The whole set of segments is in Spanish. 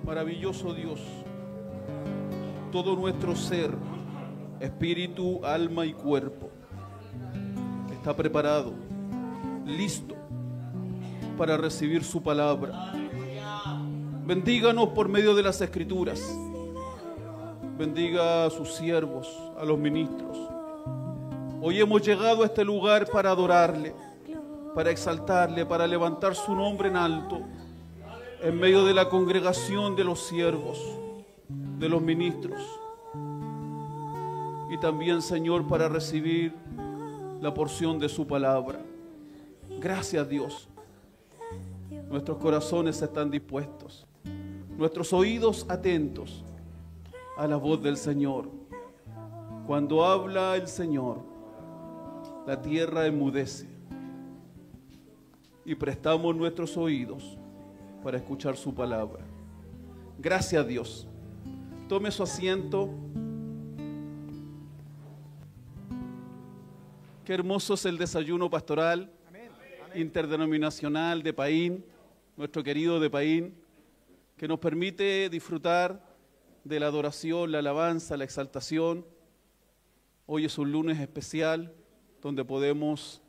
Maravilloso Dios, todo nuestro ser, espíritu, alma y cuerpo, está preparado, listo para recibir su palabra. Bendíganos por medio de las Escrituras. Bendiga a sus siervos, a los ministros. Hoy hemos llegado a este lugar para adorarle, para exaltarle, para levantar su nombre en alto, en medio de la congregación de los siervos, de los ministros. Y también, Señor, para recibir la porción de su palabra. Gracias, Dios. Nuestros corazones están dispuestos, nuestros oídos atentos a la voz del Señor. Cuando habla el Señor, la tierra enmudece y prestamos nuestros oídos para escuchar su palabra. Gracias, Dios. Tome su asiento. Qué hermoso es el desayuno pastoral interdenominacional de Paín, nuestro querido de Paín, que nos permite disfrutar de la adoración, la alabanza, la exaltación. Hoy es un lunes especial donde podemos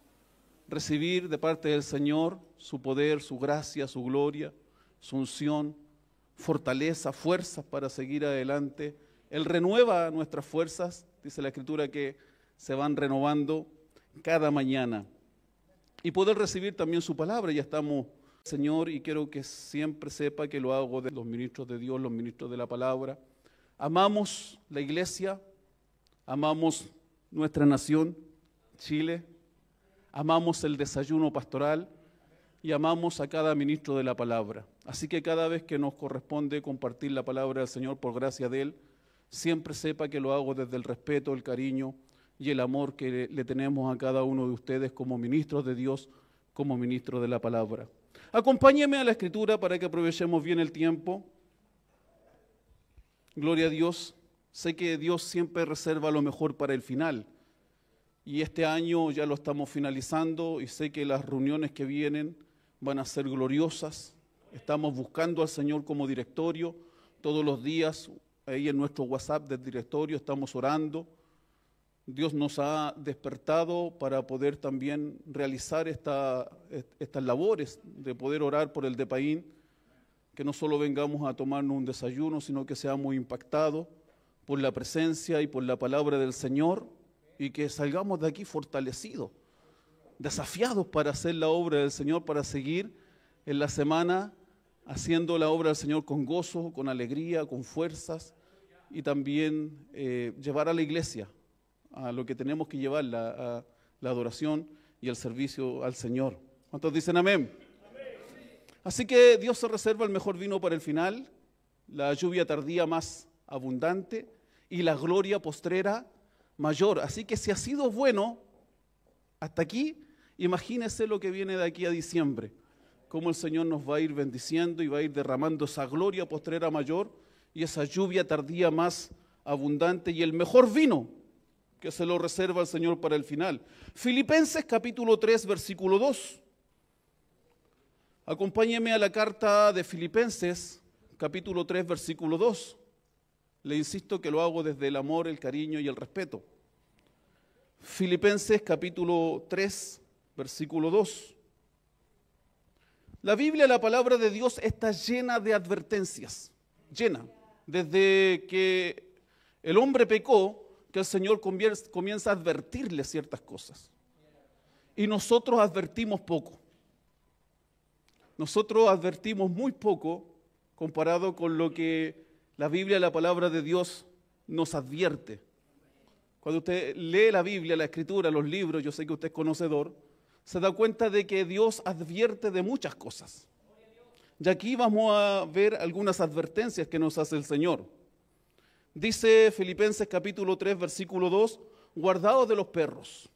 recibir de parte del Señor su poder, su gracia, su gloria, su unción, fortaleza, fuerzas para seguir adelante. Él renueva nuestras fuerzas, dice la Escritura, que se van renovando cada mañana. Y poder recibir también su palabra. Ya estamos, Señor, y quiero que siempre sepa que lo hago de los ministros de Dios, los ministros de la palabra. Amamos la iglesia, amamos nuestra nación, Chile, amamos el desayuno pastoral y amamos a cada ministro de la palabra. Así que cada vez que nos corresponde compartir la palabra del Señor por gracia de Él, siempre sepa que lo hago desde el respeto, el cariño y el amor que le tenemos a cada uno de ustedes como ministros de Dios, como ministros de la palabra. Acompáñeme a la Escritura para que aprovechemos bien el tiempo. Gloria a Dios. Sé que Dios siempre reserva lo mejor para el final. Y este año ya lo estamos finalizando y sé que las reuniones que vienen van a ser gloriosas. Estamos buscando al Señor como directorio. Todos los días, ahí en nuestro WhatsApp del directorio, estamos orando. Dios nos ha despertado para poder también realizar estas labores, de poder orar por el de Paín, que no solo vengamos a tomarnos un desayuno, sino que seamos impactados por la presencia y por la palabra del Señor y que salgamos de aquí fortalecidos, desafiados para hacer la obra del Señor, para seguir en la semana haciendo la obra del Señor con gozo, con alegría, con fuerzas y también llevar a la iglesia a lo que tenemos que llevar, la adoración y el servicio al Señor. ¿Cuántos dicen amén? Así que Dios se reserva el mejor vino para el final, la lluvia tardía más abundante y la gloria postrera mayor. Así que si ha sido bueno hasta aquí, imagínese lo que viene de aquí a diciembre, cómo el Señor nos va a ir bendiciendo y va a ir derramando esa gloria postrera mayor y esa lluvia tardía más abundante y el mejor vino que se lo reserva el Señor para el final. Filipenses capítulo 3, versículo 2. Acompáñeme a la carta de Filipenses, capítulo 3, versículo 2. Le insisto que lo hago desde el amor, el cariño y el respeto. Filipenses, capítulo 3, versículo 2. La Biblia, la palabra de Dios, está llena de advertencias. Llena. Desde que el hombre pecó, que el Señor comienza a advertirle ciertas cosas. Y nosotros advertimos poco. Nosotros advertimos muy poco comparado con lo que la Biblia, la palabra de Dios, nos advierte. Cuando usted lee la Biblia, la Escritura, los libros, yo sé que usted es conocedor, se da cuenta de que Dios advierte de muchas cosas. Y aquí vamos a ver algunas advertencias que nos hace el Señor. Dice Filipenses capítulo 3, versículo 2, guardaos de los perros,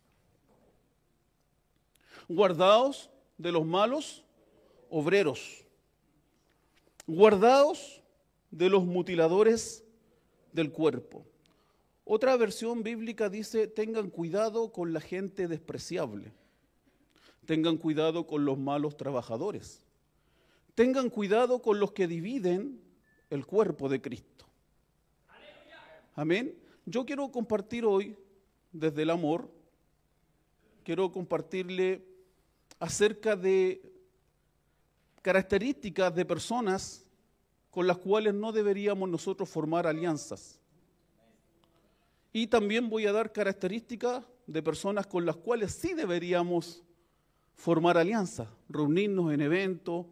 guardaos de los malos obreros, guardaos de los mutiladores del cuerpo. Otra versión bíblica dice, tengan cuidado con la gente despreciable, tengan cuidado con los malos trabajadores, tengan cuidado con los que dividen el cuerpo de Cristo. Amén. Yo quiero compartir hoy, desde el amor, quiero compartirle acerca de características de personas con las cuales no deberíamos nosotros formar alianzas. Y también voy a dar características de personas con las cuales sí deberíamos formar alianzas, reunirnos en eventos,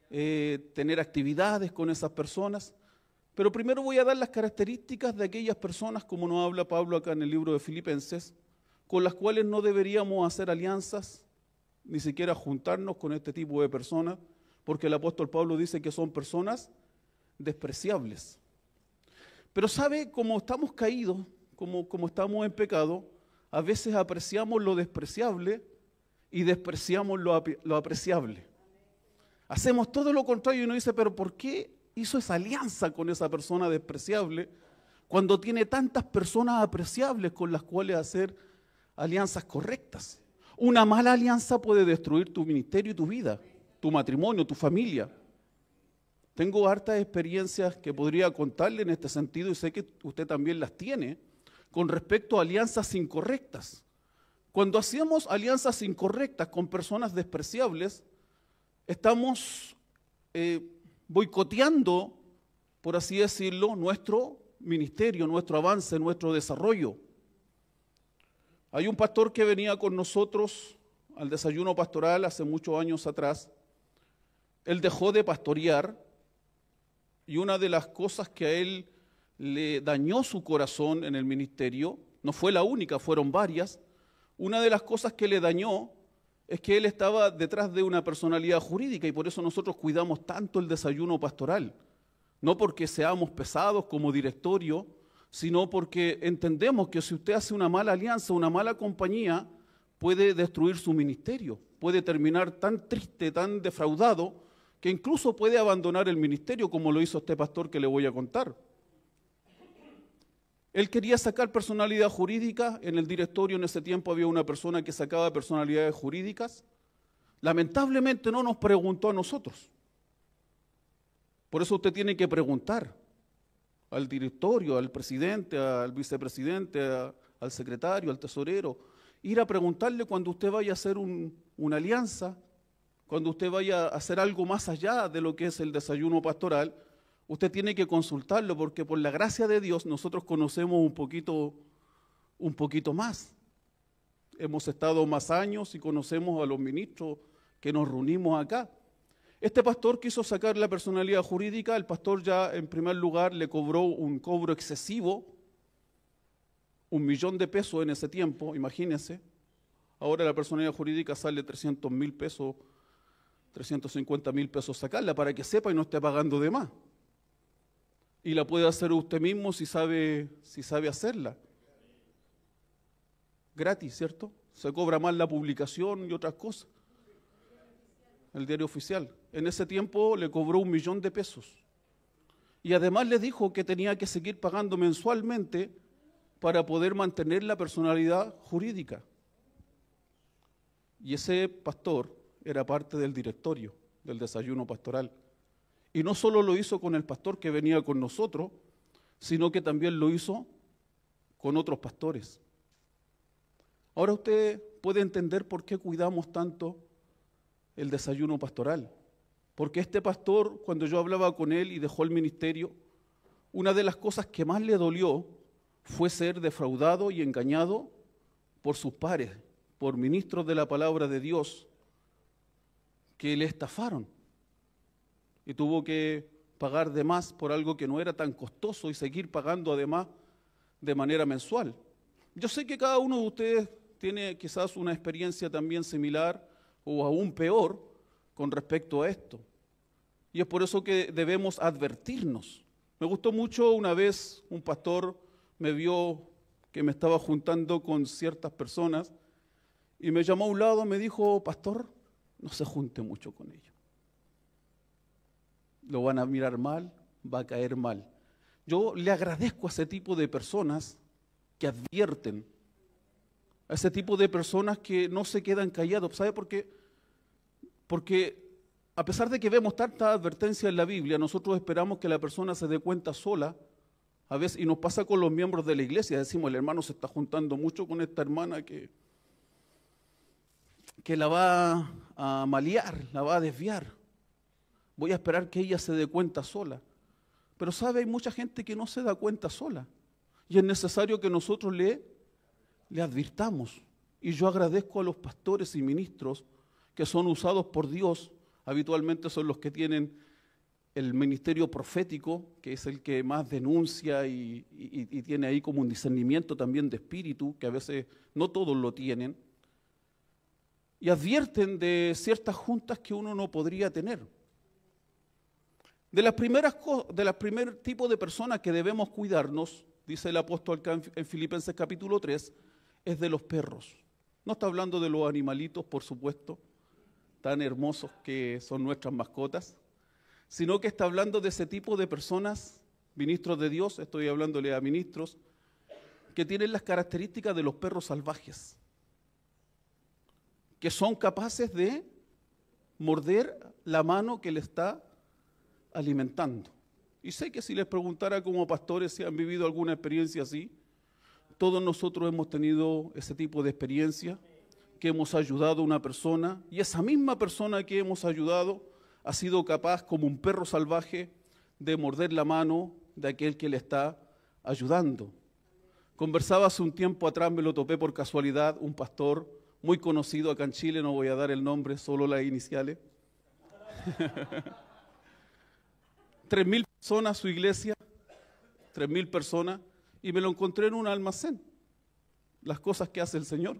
tener actividades con esas personas. Pero primero voy a dar las características de aquellas personas, como nos habla Pablo acá en el libro de Filipenses, con las cuales no deberíamos hacer alianzas, ni siquiera juntarnos con este tipo de personas, porque el apóstol Pablo dice que son personas despreciables. Pero sabe, como estamos caídos, como estamos en pecado, a veces apreciamos lo despreciable y despreciamos lo apreciable. Hacemos todo lo contrario y uno dice, pero ¿por qué hizo esa alianza con esa persona despreciable cuando tiene tantas personas apreciables con las cuales hacer alianzas correctas? Una mala alianza puede destruir tu ministerio y tu vida, tu matrimonio, tu familia. Tengo hartas experiencias que podría contarle en este sentido y sé que usted también las tiene con respecto a alianzas incorrectas. Cuando hacemos alianzas incorrectas con personas despreciables, estamos boicoteando, por así decirlo, nuestro ministerio, nuestro avance, nuestro desarrollo. Hay un pastor que venía con nosotros al desayuno pastoral hace muchos años atrás. Él dejó de pastorear y una de las cosas que a él le dañó su corazón en el ministerio, no fue la única, fueron varias. Una de las cosas que le dañó es que él estaba detrás de una personalidad jurídica y por eso nosotros cuidamos tanto el desayuno pastoral. No porque seamos pesados como directorio, sino porque entendemos que si usted hace una mala alianza, una mala compañía, puede destruir su ministerio, puede terminar tan triste, tan defraudado, que incluso puede abandonar el ministerio, como lo hizo este pastor que le voy a contar. Él quería sacar personalidad jurídica, en el directorio en ese tiempo había una persona que sacaba personalidades jurídicas. Lamentablemente no nos preguntó a nosotros. Por eso usted tiene que preguntar al directorio, al presidente, al vicepresidente, al secretario, al tesorero. Ir a preguntarle cuando usted vaya a hacer una alianza, cuando usted vaya a hacer algo más allá de lo que es el desayuno pastoral, usted tiene que consultarlo porque por la gracia de Dios nosotros conocemos un poquito más. Hemos estado más años y conocemos a los ministros que nos reunimos acá. Este pastor quiso sacar la personalidad jurídica, el pastor ya en primer lugar le cobró un cobro excesivo, 1 millón de pesos en ese tiempo, imagínense. Ahora la personalidad jurídica sale 300.000 pesos, 350.000 pesos sacarla para que sepa y no esté pagando de más. Y la puede hacer usted mismo si sabe hacerla. Gratis, ¿cierto? Se cobra más la publicación y otras cosas. El diario oficial. En ese tiempo le cobró 1 millón de pesos. Y además le dijo que tenía que seguir pagando mensualmente para poder mantener la personalidad jurídica. Y ese pastor era parte del directorio del desayuno pastoral. Y no solo lo hizo con el pastor que venía con nosotros, sino que también lo hizo con otros pastores. Ahora usted puede entender por qué cuidamos tanto el desayuno pastoral. Porque este pastor, cuando yo hablaba con él y dejó el ministerio, una de las cosas que más le dolió fue ser defraudado y engañado por sus pares, por ministros de la palabra de Dios, que le estafaron. Y tuvo que pagar de más por algo que no era tan costoso y seguir pagando además de manera mensual. Yo sé que cada uno de ustedes tiene quizás una experiencia también similar o aún peor con respecto a esto. Y es por eso que debemos advertirnos. Me gustó mucho una vez un pastor me vio que me estaba juntando con ciertas personas y me llamó a un lado y me dijo, pastor, no se junte mucho con ellos. Lo van a mirar mal, va a caer mal. Yo le agradezco a ese tipo de personas que advierten, a ese tipo de personas que no se quedan callados. ¿Sabe por qué? Porque a pesar de que vemos tanta advertencia en la Biblia, nosotros esperamos que la persona se dé cuenta sola, a veces, y nos pasa con los miembros de la iglesia, decimos, el hermano se está juntando mucho con esta hermana que la va a malear, la va a desviar. Voy a esperar que ella se dé cuenta sola. Pero sabe, hay mucha gente que no se da cuenta sola. Y es necesario que nosotros le advirtamos. Y yo agradezco a los pastores y ministros que son usados por Dios. Habitualmente son los que tienen el ministerio profético, que es el que más denuncia y tiene ahí como un discernimiento también de espíritu, que a veces no todos lo tienen. Y advierten de ciertas juntas que uno no podría tener. De las primer tipo de personas que debemos cuidarnos, dice el apóstol en Filipenses capítulo 3, es de los perros. No está hablando de los animalitos, por supuesto, tan hermosos que son nuestras mascotas, sino que está hablando de ese tipo de personas, ministros de Dios, estoy hablándole a ministros, que tienen las características de los perros salvajes, que son capaces de morder la mano que le está alimentando. Y sé que si les preguntara como pastores si han vivido alguna experiencia así, todos nosotros hemos tenido ese tipo de experiencia, que hemos ayudado a una persona, y esa misma persona que hemos ayudado ha sido capaz, como un perro salvaje, de morder la mano de aquel que le está ayudando. Conversaba hace un tiempo atrás, me lo topé por casualidad, un pastor muy conocido acá en Chile, no voy a dar el nombre, solo las iniciales. 3.000 personas su iglesia, 3.000 personas, y me lo encontré en un almacén, las cosas que hace el Señor.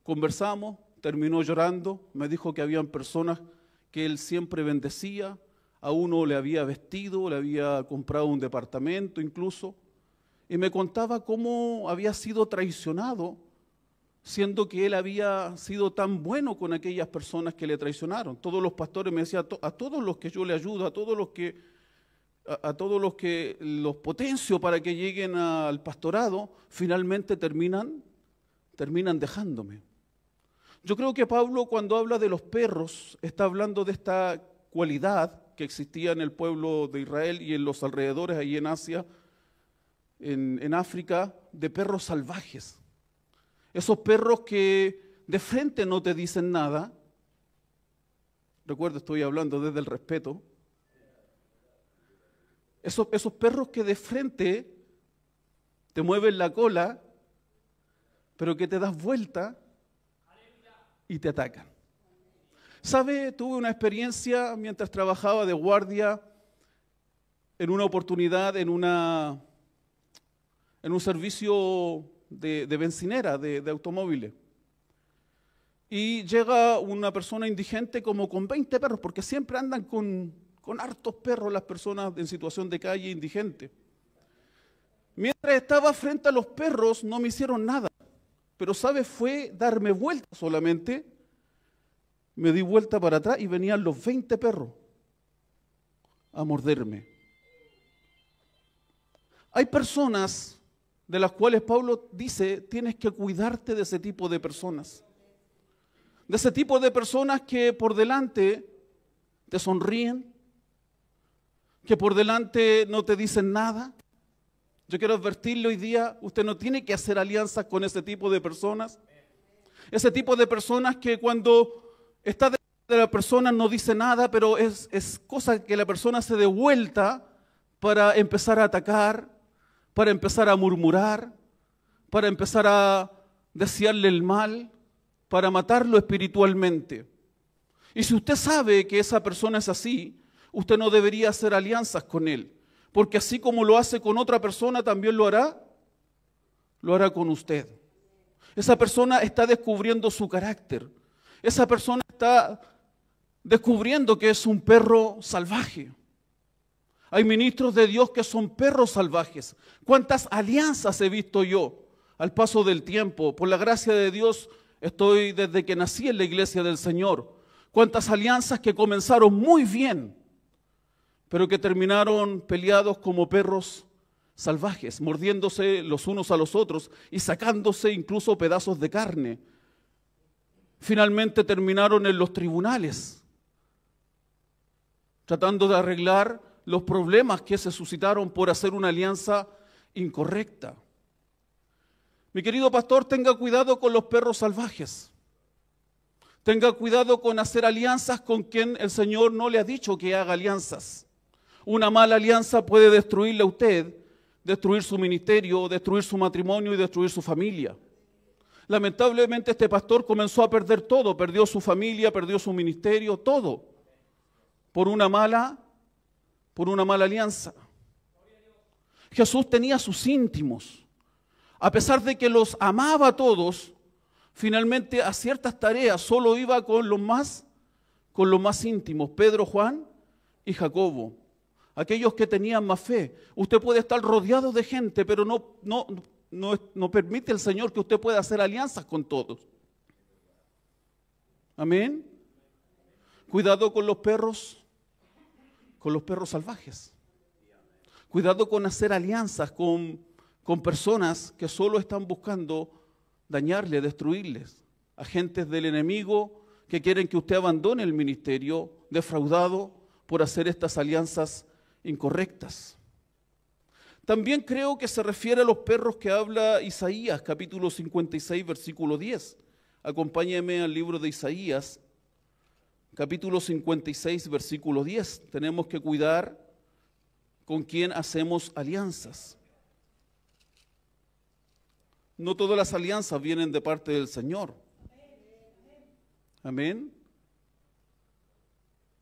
Conversamos, terminó llorando, me dijo que habían personas que él siempre bendecía, a uno le había vestido, le había comprado un departamento incluso, y me contaba cómo había sido traicionado, siendo que él había sido tan bueno con aquellas personas que le traicionaron. Todos los pastores me decían, a todos los que yo le ayudo, a todos los que los potencio para que lleguen al pastorado, finalmente terminan dejándome. Yo creo que Pablo, cuando habla de los perros, está hablando de esta cualidad que existía en el pueblo de Israel y en los alrededores, ahí en Asia, en África, de perros salvajes. Esos perros que de frente no te dicen nada. Recuerda, estoy hablando desde el respeto. Esos perros que de frente te mueven la cola, pero que te das vuelta y te atacan. ¿Sabe? Tuve una experiencia mientras trabajaba de guardia en una oportunidad, en un servicio de bencinera, de automóviles. Y llega una persona indigente como con 20 perros, porque siempre andan con hartos perros las personas en situación de calle indigente. Mientras estaba frente a los perros no me hicieron nada, pero ¿sabe? Fue darme vuelta solamente, me di vuelta para atrás y venían los 20 perros a morderme. Hay personas de las cuales Pablo dice, tienes que cuidarte de ese tipo de personas. De ese tipo de personas que por delante te sonríen, que por delante no te dicen nada. Yo quiero advertirle hoy día, usted no tiene que hacer alianzas con ese tipo de personas. Ese tipo de personas que cuando está delante de la persona no dice nada, pero es cosa que la persona se dé vuelta para empezar a atacar, para empezar a murmurar, para empezar a desearle el mal, para matarlo espiritualmente. Y si usted sabe que esa persona es así, usted no debería hacer alianzas con él, porque así como lo hace con otra persona, también lo hará con usted. Esa persona está descubriendo su carácter. Esa persona está descubriendo que es un perro salvaje. Hay ministros de Dios que son perros salvajes. ¿Cuántas alianzas he visto yo al paso del tiempo? Por la gracia de Dios estoy desde que nací en la iglesia del Señor. Cuántas alianzas que comenzaron muy bien, pero que terminaron peleados como perros salvajes, mordiéndose los unos a los otros y sacándose incluso pedazos de carne. Finalmente terminaron en los tribunales, tratando de arreglar los problemas que se suscitaron por hacer una alianza incorrecta. Mi querido pastor, tenga cuidado con los perros salvajes. Tenga cuidado con hacer alianzas con quien el Señor no le ha dicho que haga alianzas. Una mala alianza puede destruirle a usted, destruir su ministerio, destruir su matrimonio y destruir su familia. Lamentablemente este pastor comenzó a perder todo, perdió su familia, perdió su ministerio, todo, por una mala alianza. Jesús tenía sus íntimos. A pesar de que los amaba a todos, finalmente a ciertas tareas solo iba con los más íntimos, Pedro, Juan y Jacobo, aquellos que tenían más fe. Usted puede estar rodeado de gente, pero no permite el Señor que usted pueda hacer alianzas con todos. Amén. Cuidado con los perros salvajes. Cuidado con hacer alianzas con personas que solo están buscando dañarle, destruirles. Agentes del enemigo que quieren que usted abandone el ministerio, defraudado por hacer estas alianzas incorrectas. También creo que se refiere a los perros que habla Isaías, capítulo 56, versículo 10. Acompáñeme al libro de Isaías, capítulo 56, versículo 10. Tenemos que cuidar con quién hacemos alianzas. No todas las alianzas vienen de parte del Señor. Amén.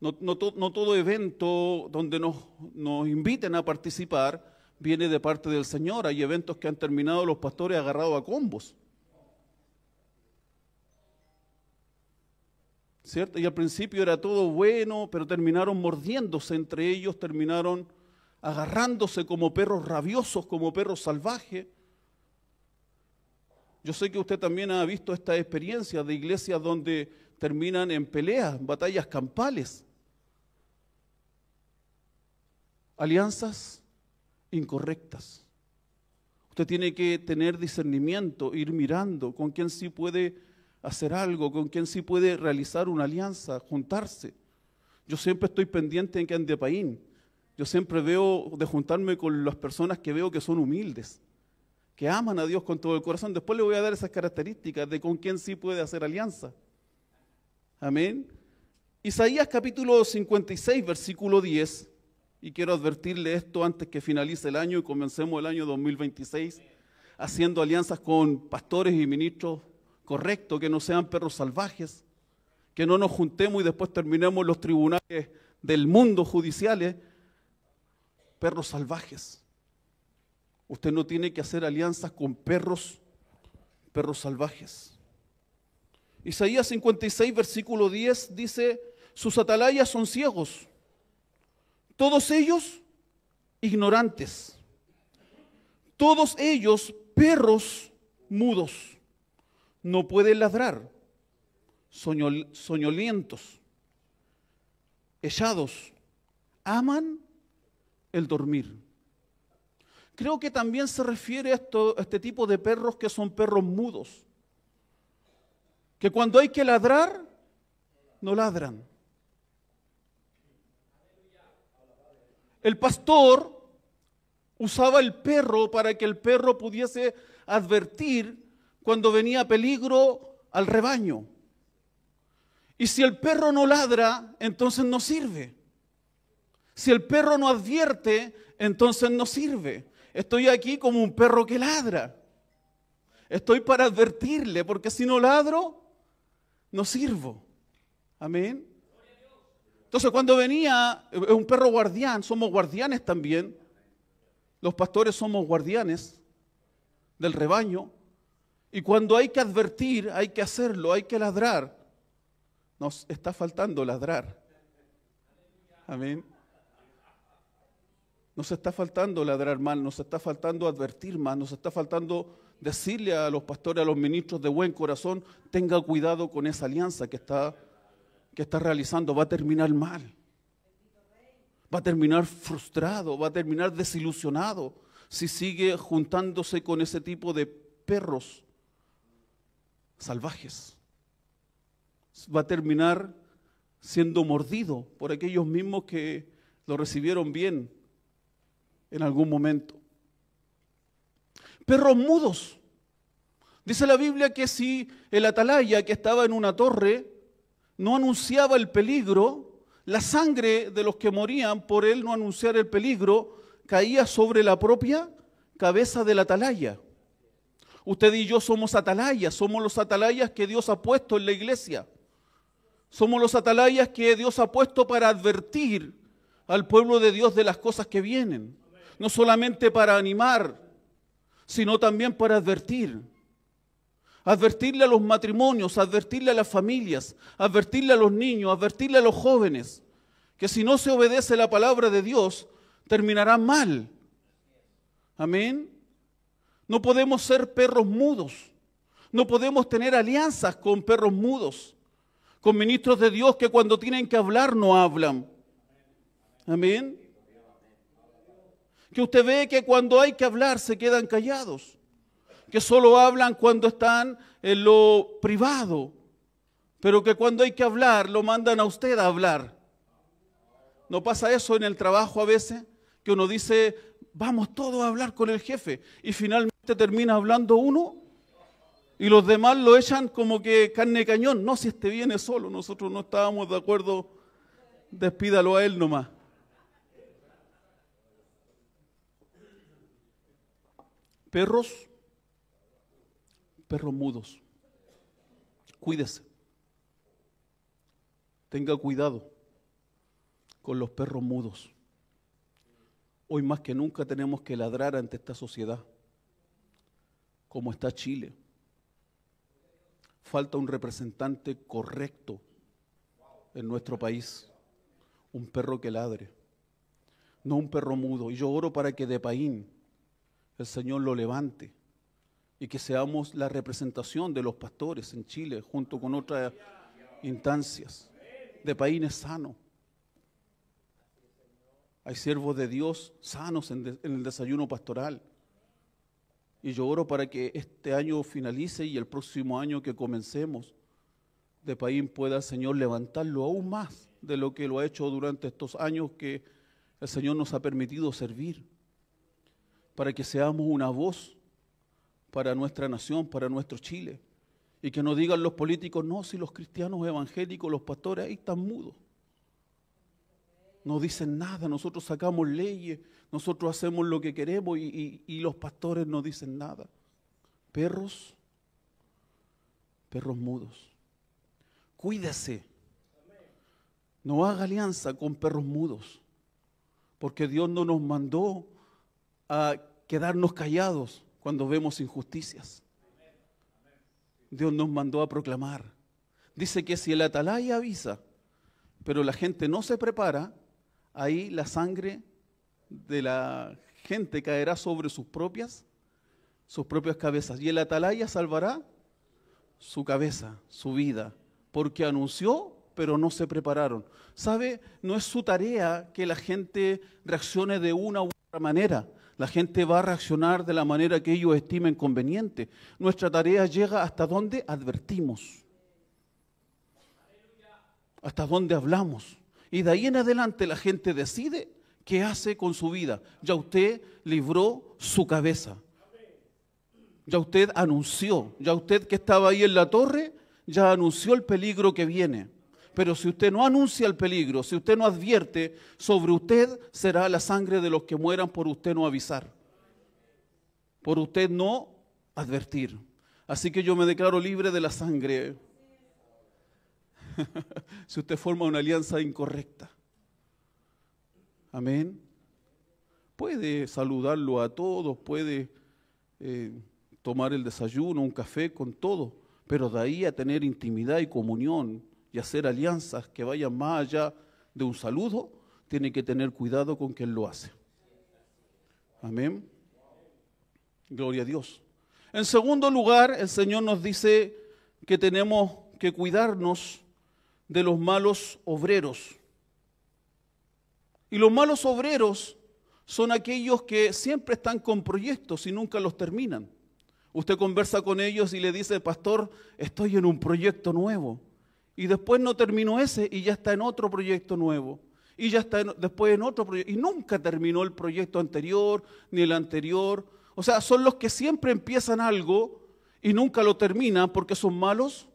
No todo evento donde nos inviten a participar viene de parte del Señor. Hay eventos que han terminado los pastores agarrados a combos. ¿Cierto? Y al principio era todo bueno, pero terminaron mordiéndose entre ellos, terminaron agarrándose como perros rabiosos, como perros salvajes. Yo sé que usted también ha visto esta experiencia de iglesias donde terminan en peleas, batallas campales. Alianzas incorrectas. Usted tiene que tener discernimiento, ir mirando con quién sí puede hacer algo, con quién sí puede realizar una alianza, juntarse. Yo siempre estoy pendiente en que ande paín. Yo siempre veo de juntarme con las personas que veo que son humildes, que aman a Dios con todo el corazón. Después le voy a dar esas características de con quién sí puede hacer alianza. Amén. Isaías capítulo 56, versículo 10. Y quiero advertirle esto antes que finalice el año y comencemos el año 2026 haciendo alianzas con pastores y ministros correctos, que no sean perros salvajes, que no nos juntemos y después terminemos en los tribunales del mundo judiciales, perros salvajes. Usted no tiene que hacer alianzas con perros salvajes. Isaías 56, versículo 10 dice, sus atalayas son ciegos, todos ellos ignorantes, todos ellos perros mudos, no pueden ladrar, soñolientos, echados, aman el dormir. Creo que también se refiere a este tipo de perros que son perros mudos, que cuando hay que ladrar, no ladran. El pastor usaba el perro para que el perro pudiese advertir cuando venía peligro al rebaño. Y si el perro no ladra, entonces no sirve. Si el perro no advierte, entonces no sirve. Estoy aquí como un perro que ladra. Estoy para advertirle, porque si no ladro, no sirvo. Amén. Entonces cuando venía un perro guardián, somos guardianes también. Los pastores somos guardianes del rebaño. Y cuando hay que advertir, hay que hacerlo, hay que ladrar. Nos está faltando ladrar. Amén. Nos está faltando ladrar más, nos está faltando advertir más, nos está faltando decirle a los pastores, a los ministros de buen corazón, tenga cuidado con esa alianza que está realizando, va a terminar mal. Va a terminar frustrado, va a terminar desilusionado si sigue juntándose con ese tipo de perros salvajes. Va a terminar siendo mordido por aquellos mismos que lo recibieron bien en algún momento. Perros mudos. Dice la Biblia que si el atalaya que estaba en una torre no anunciaba el peligro, la sangre de los que morían por él no anunciar el peligro caía sobre la propia cabeza del atalaya. Usted y yo somos atalayas, somos los atalayas que Dios ha puesto en la iglesia. Somos los atalayas que Dios ha puesto para advertir al pueblo de Dios de las cosas que vienen. No solamente para animar, sino también para advertir. Advertirle a los matrimonios, advertirle a las familias, advertirle a los niños, advertirle a los jóvenes, que si no se obedece la palabra de Dios, terminarán mal. Amén. No podemos ser perros mudos. No podemos tener alianzas con perros mudos, con ministros de Dios que cuando tienen que hablar no hablan. Amén. Que usted ve que cuando hay que hablar se quedan callados, que solo hablan cuando están en lo privado, pero que cuando hay que hablar lo mandan a usted a hablar. ¿No pasa eso en el trabajo a veces? Que uno dice, vamos todos a hablar con el jefe, y finalmente termina hablando uno, y los demás lo echan como que carne de cañón. No, si este viene solo, nosotros no estábamos de acuerdo, despídalo a él nomás. Perros mudos. Cuídese. Tenga cuidado con los perros mudos. Hoy más que nunca tenemos que ladrar ante esta sociedad, como está Chile. Falta un representante correcto en nuestro país, un perro que ladre, no un perro mudo. Y yo oro para que de Paín el Señor lo levante y que seamos la representación de los pastores en Chile junto con otras instancias. De Paín es sano. Hay siervos de Dios sanos en el desayuno pastoral. Y yo oro para que este año finalice y el próximo año que comencemos, de Paín pueda el Señor levantarlo aún más de lo que lo ha hecho durante estos años que el Señor nos ha permitido servir, para que seamos una voz para nuestra nación, para nuestro Chile, y que no digan los políticos, no, si los cristianos evangélicos, los pastores ahí están mudos. No dicen nada, nosotros sacamos leyes, nosotros hacemos lo que queremos y los pastores no dicen nada. Perros mudos. Cuídese. No haga alianza con perros mudos, porque Dios no nos mandó a quedarnos callados cuando vemos injusticias. Dios nos mandó a proclamar. Dice que si el atalaya avisa, pero la gente no se prepara, ahí la sangre de la gente caerá sobre sus propias cabezas. Y el atalaya salvará su cabeza, su vida, porque anunció, pero no se prepararon. ¿Sabe? No es su tarea que la gente reaccione de una u otra manera. La gente va a reaccionar de la manera que ellos estimen conveniente. Nuestra tarea llega hasta donde advertimos, hasta donde hablamos. Y de ahí en adelante la gente decide qué hace con su vida. Ya usted libró su cabeza. Ya usted anunció. Ya usted que estaba ahí en la torre, ya anunció el peligro que viene. Pero si usted no anuncia el peligro, si usted no advierte, sobre usted será la sangre de los que mueran por usted no avisar, por usted no advertir. Así que yo me declaro libre de la sangre si usted forma una alianza incorrecta. Amén. Puede saludarlo a todos, puede tomar el desayuno, un café con todos, pero de ahí a tener intimidad y comunión y hacer alianzas que vayan más allá de un saludo, tiene que tener cuidado con quien lo hace. Amén. Gloria a Dios. En segundo lugar, el Señor nos dice que tenemos que cuidarnos de los malos obreros. Y los malos obreros son aquellos que siempre están con proyectos y nunca los terminan. Usted conversa con ellos y le dice, pastor, estoy en un proyecto nuevo. Y después no terminó ese y ya está en otro proyecto nuevo. Y ya está después en otro proyecto. Y nunca terminó el proyecto anterior ni el anterior. O sea, son los que siempre empiezan algo y nunca lo terminan porque son malos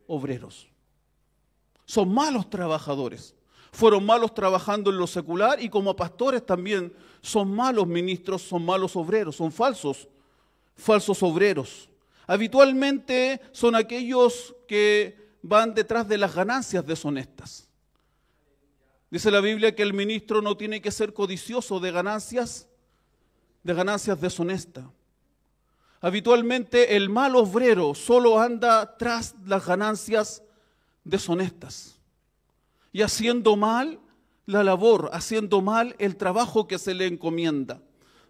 obreros. Son malos trabajadores. Fueron malos trabajando en lo secular y como pastores también son malos ministros, son malos obreros, son falsos obreros. Habitualmente son aquellos que van detrás de las ganancias deshonestas. Dice la Biblia que el ministro no tiene que ser codicioso de ganancias deshonestas. Habitualmente el mal obrero solo anda tras las ganancias deshonestas y haciendo mal la labor, haciendo mal el trabajo que se le encomienda.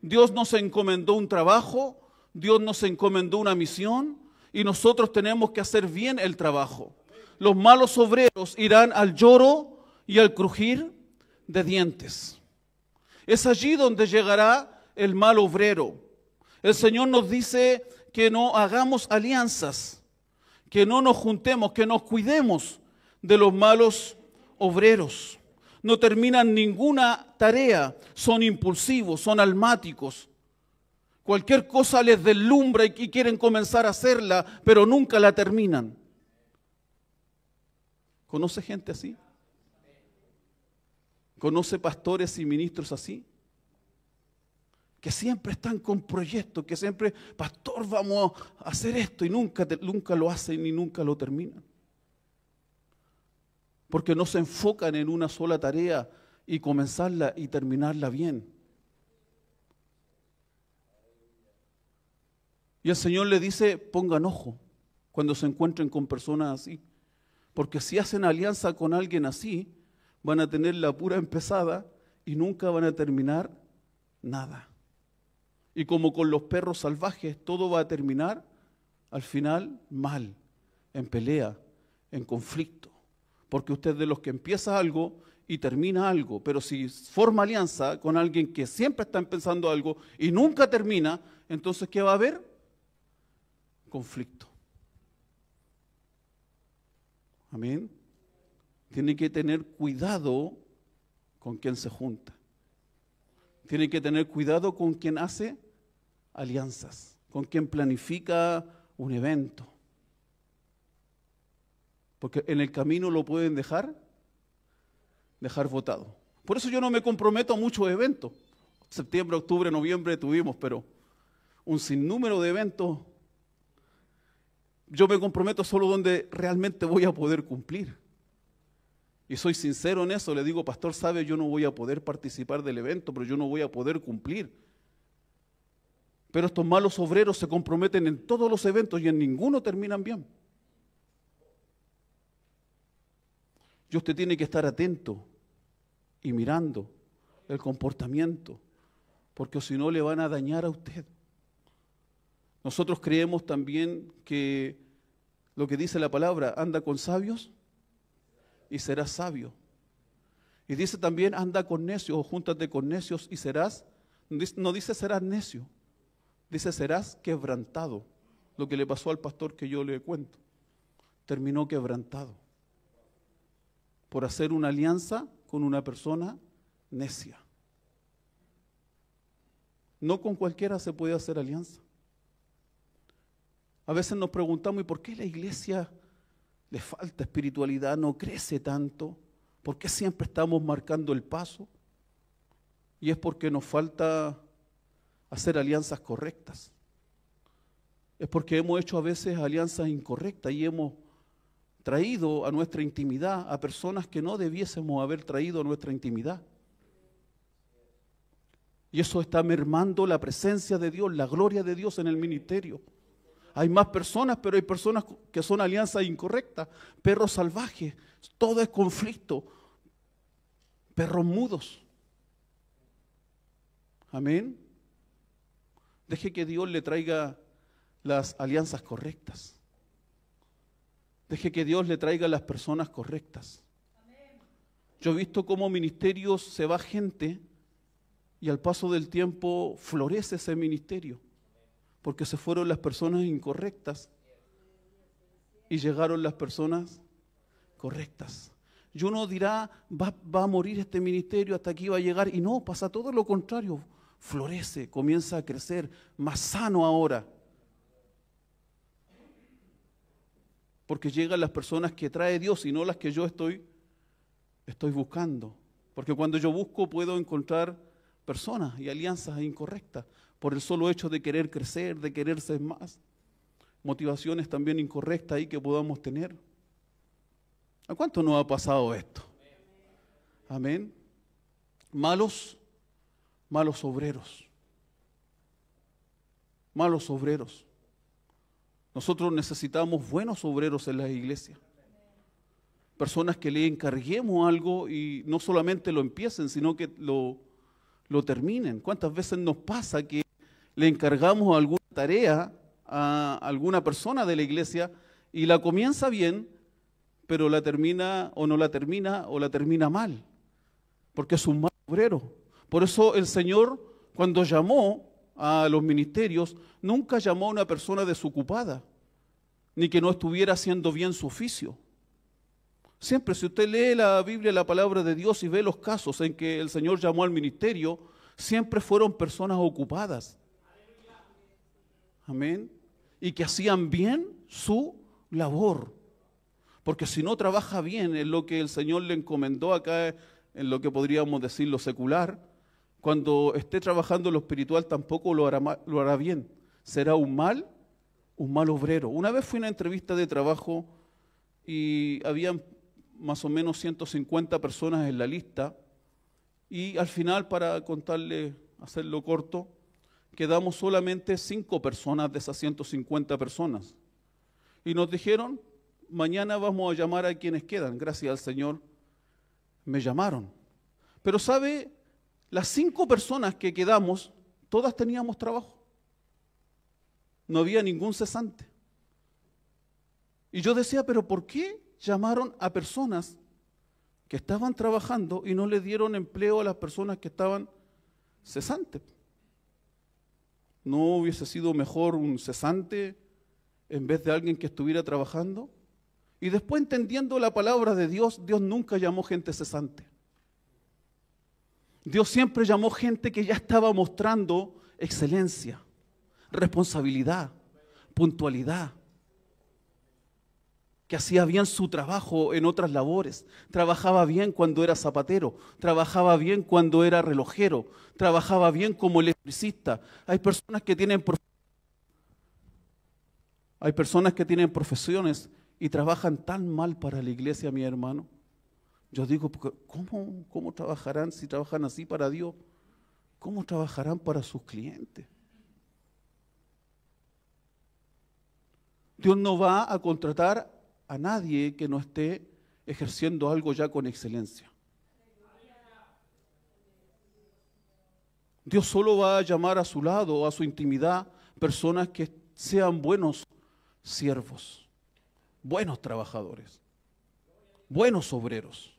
Dios nos encomendó un trabajo, Dios nos encomendó una misión y nosotros tenemos que hacer bien el trabajo. Los malos obreros irán al lloro y al crujir de dientes. Es allí donde llegará el mal obrero. El Señor nos dice que no hagamos alianzas, que no nos juntemos, que nos cuidemos de los malos obreros. No terminan ninguna tarea, son impulsivos, son almáticos. Cualquier cosa les deslumbra y quieren comenzar a hacerla, pero nunca la terminan. ¿Conoce gente así? ¿Conoce pastores y ministros así? Que siempre están con proyectos, que siempre, pastor, vamos a hacer esto y nunca lo hacen ni nunca lo terminan. Porque no se enfocan en una sola tarea y comenzarla y terminarla bien. Y el Señor le dice, pongan ojo cuando se encuentren con personas así. Porque si hacen alianza con alguien así, van a tener la pura empezada y nunca van a terminar nada. Y como con los perros salvajes, todo va a terminar al final mal, en pelea, en conflicto. Porque usted es de los que empieza algo y termina algo, pero si forma alianza con alguien que siempre está empezando algo y nunca termina, entonces ¿qué va a haber? Conflicto. Amén. Tiene que tener cuidado con quien se junta. Tiene que tener cuidado con quien hace alianzas, con quien planifica un evento. Porque en el camino lo pueden dejar botado. Por eso yo no me comprometo a muchos eventos. Septiembre, octubre, noviembre tuvimos, pero un sinnúmero de eventos. Yo me comprometo solo donde realmente voy a poder cumplir. Y soy sincero en eso, le digo, pastor, sabe, yo no voy a poder participar del evento, pero yo no voy a poder cumplir. Pero estos malos obreros se comprometen en todos los eventos y en ninguno terminan bien. Y usted tiene que estar atento y mirando el comportamiento, porque si no le van a dañar a usted. Nosotros creemos también que lo que dice la palabra, anda con sabios y serás sabio. Y dice también, anda con necios o júntate con necios y serás, no dice serás necio, dice serás quebrantado. Lo que le pasó al pastor que yo le cuento, terminó quebrantado por hacer una alianza con una persona necia. No con cualquiera se puede hacer alianza. A veces nos preguntamos, ¿y por qué la iglesia le falta espiritualidad, no crece tanto? ¿Por qué siempre estamos marcando el paso? Y es porque nos falta hacer alianzas correctas. Es porque hemos hecho a veces alianzas incorrectas y hemos traído a nuestra intimidad a personas que no debiésemos haber traído a nuestra intimidad. Y eso está mermando la presencia de Dios, la gloria de Dios en el ministerio. Hay más personas, pero hay personas que son alianzas incorrectas, perros salvajes, todo es conflicto, perros mudos. Amén. Deje que Dios le traiga las alianzas correctas. Deje que Dios le traiga las personas correctas. Yo he visto cómo ministerios se va gente y al paso del tiempo florece ese ministerio. Porque se fueron las personas incorrectas y llegaron las personas correctas. Y uno dirá, va a morir este ministerio, hasta aquí va a llegar. Y no, pasa todo lo contrario. Florece, comienza a crecer, más sano ahora. Porque llegan las personas que trae Dios y no las que yo estoy buscando. Porque cuando yo busco puedo encontrar personas y alianzas incorrectas por el solo hecho de querer crecer, de querer ser más. Motivaciones también incorrectas ahí que podamos tener. ¿A cuánto nos ha pasado esto? Amén. Malos obreros. Malos obreros. Nosotros necesitamos buenos obreros en las iglesias. Personas que le encarguemos algo y no solamente lo empiecen, sino que lo terminen. ¿Cuántas veces nos pasa que le encargamos alguna tarea a alguna persona de la iglesia y la comienza bien, pero la termina o no la termina o la termina mal? Porque es un mal obrero. Por eso el Señor, cuando llamó a los ministerios, nunca llamó a una persona desocupada, ni que no estuviera haciendo bien su oficio. Siempre, si usted lee la Biblia, la palabra de Dios, y ve los casos en que el Señor llamó al ministerio, siempre fueron personas ocupadas. Amén. Y que hacían bien su labor. Porque si no trabaja bien en lo que el Señor le encomendó acá, en lo que podríamos decir lo secular, cuando esté trabajando en lo espiritual tampoco lo hará bien. Será un mal obrero. Una vez fui a una entrevista de trabajo y habían más o menos 150 personas en la lista y al final, para contarle, hacerlo corto, quedamos solamente 5 personas de esas 150 personas. Y nos dijeron, mañana vamos a llamar a quienes quedan. Gracias al Señor me llamaron. Pero ¿sabe? Las 5 personas que quedamos, todas teníamos trabajo. No había ningún cesante. Y yo decía, ¿pero por qué llamaron a personas que estaban trabajando y no le dieron empleo a las personas que estaban cesantes? ¿No hubiese sido mejor un cesante en vez de alguien que estuviera trabajando? Y después, entendiendo la palabra de Dios, Dios nunca llamó gente cesante. Dios siempre llamó gente que ya estaba mostrando excelencia, responsabilidad, puntualidad, que hacía bien su trabajo en otras labores, trabajaba bien cuando era zapatero, trabajaba bien cuando era relojero, trabajaba bien como electricista. Hay personas que tienen profesiones y trabajan tan mal para la iglesia, mi hermano. Yo digo, ¿cómo trabajarán si trabajan así para Dios? ¿Cómo trabajarán para sus clientes? Dios no va a contratar a nadie que no esté ejerciendo algo ya con excelencia. Dios solo va a llamar a su lado, a su intimidad, personas que sean buenos siervos, buenos trabajadores, buenos obreros.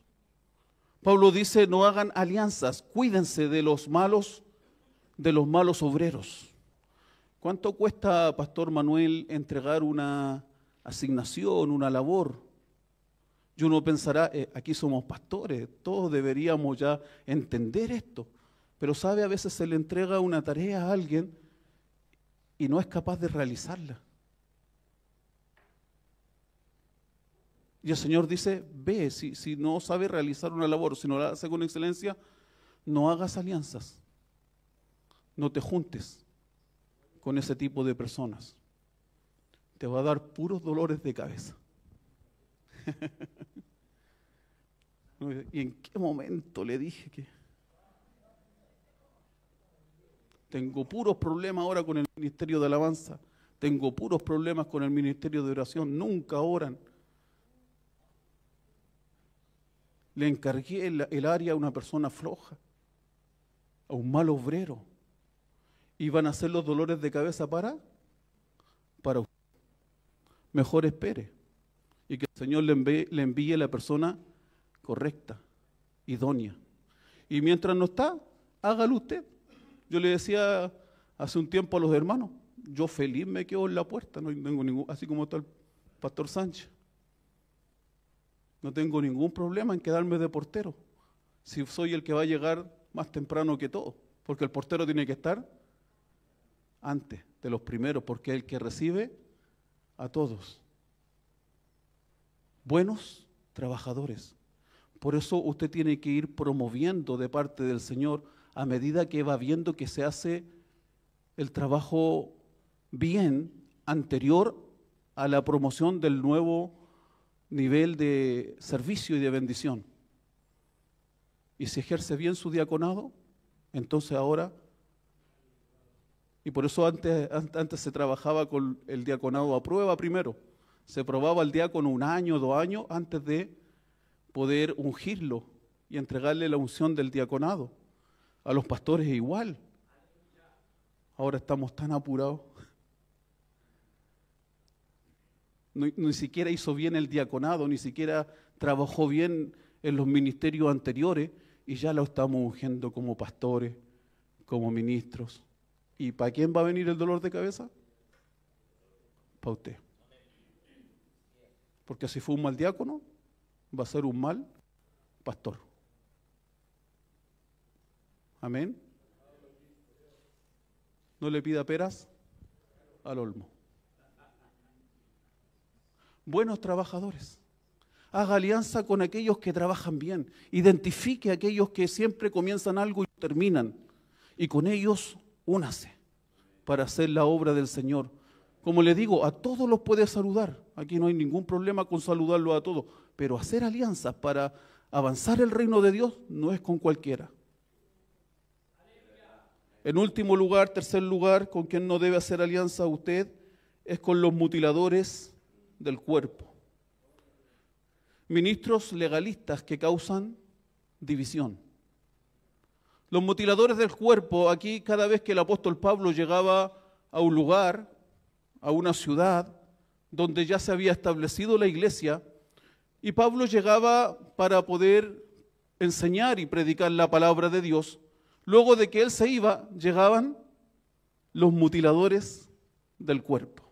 Pablo dice, no hagan alianzas, cuídense de los malos obreros. ¿Cuánto cuesta, Pastor Manuel, entregar una asignación, una labor? Y uno pensará, aquí somos pastores, todos deberíamos ya entender esto. Pero sabe, a veces se le entrega una tarea a alguien y no es capaz de realizarla. Y el Señor dice, ve, si no sabe realizar una labor, si no la hace con excelencia, no hagas alianzas, no te juntes con ese tipo de personas. Te va a dar puros dolores de cabeza. ¿Y en qué momento le dije que tengo puros problemas ahora con el ministerio de alabanza? Tengo puros problemas con el ministerio de oración, nunca oran. Le encargué el área a una persona floja, a un mal obrero. Y van a ser los dolores de cabeza para usted. Mejor espere y que el Señor le envíe a la persona correcta, idónea. Y mientras no está, hágalo usted. Yo le decía hace un tiempo a los hermanos, yo feliz me quedo en la puerta, no tengo ningún, así como está el pastor Sánchez. No tengo ningún problema en quedarme de portero, si soy el que va a llegar más temprano que todo, porque el portero tiene que estar antes de los primeros, porque es el que recibe a todos. Buenos trabajadores. Por eso usted tiene que ir promoviendo de parte del Señor a medida que va viendo que se hace el trabajo bien anterior a la promoción del nuevo nivel de servicio y de bendición. Y si ejerce bien su diaconado, entonces ahora, y por eso antes se trabajaba con el diaconado a prueba primero, se probaba al diácono 1 año, 2 años antes de poder ungirlo y entregarle la unción del diaconado. A los pastores igual. Ahora estamos tan apurados. Ni siquiera hizo bien el diaconado, ni siquiera trabajó bien en los ministerios anteriores y ya lo estamos ungiendo como pastores, como ministros. ¿Y para quién va a venir el dolor de cabeza? Para usted. Porque si fue un mal diácono, va a ser un mal pastor. Amén. No le pida peras al olmo. Buenos trabajadores. Haga alianza con aquellos que trabajan bien. Identifique a aquellos que siempre comienzan algo y terminan. Y con ellos únase para hacer la obra del Señor. Como le digo, a todos los puede saludar. Aquí no hay ningún problema con saludarlos a todos. Pero hacer alianzas para avanzar el reino de Dios no es con cualquiera. En último lugar, tercer lugar, con quien no debe hacer alianza usted es con los mutiladores del cuerpo. Ministros legalistas que causan división. Los mutiladores del cuerpo, aquí cada vez que el apóstol Pablo llegaba a un lugar, a una ciudad, donde ya se había establecido la iglesia, y Pablo llegaba para poder enseñar y predicar la palabra de Dios. Luego de que él se iba, llegaban los mutiladores del cuerpo,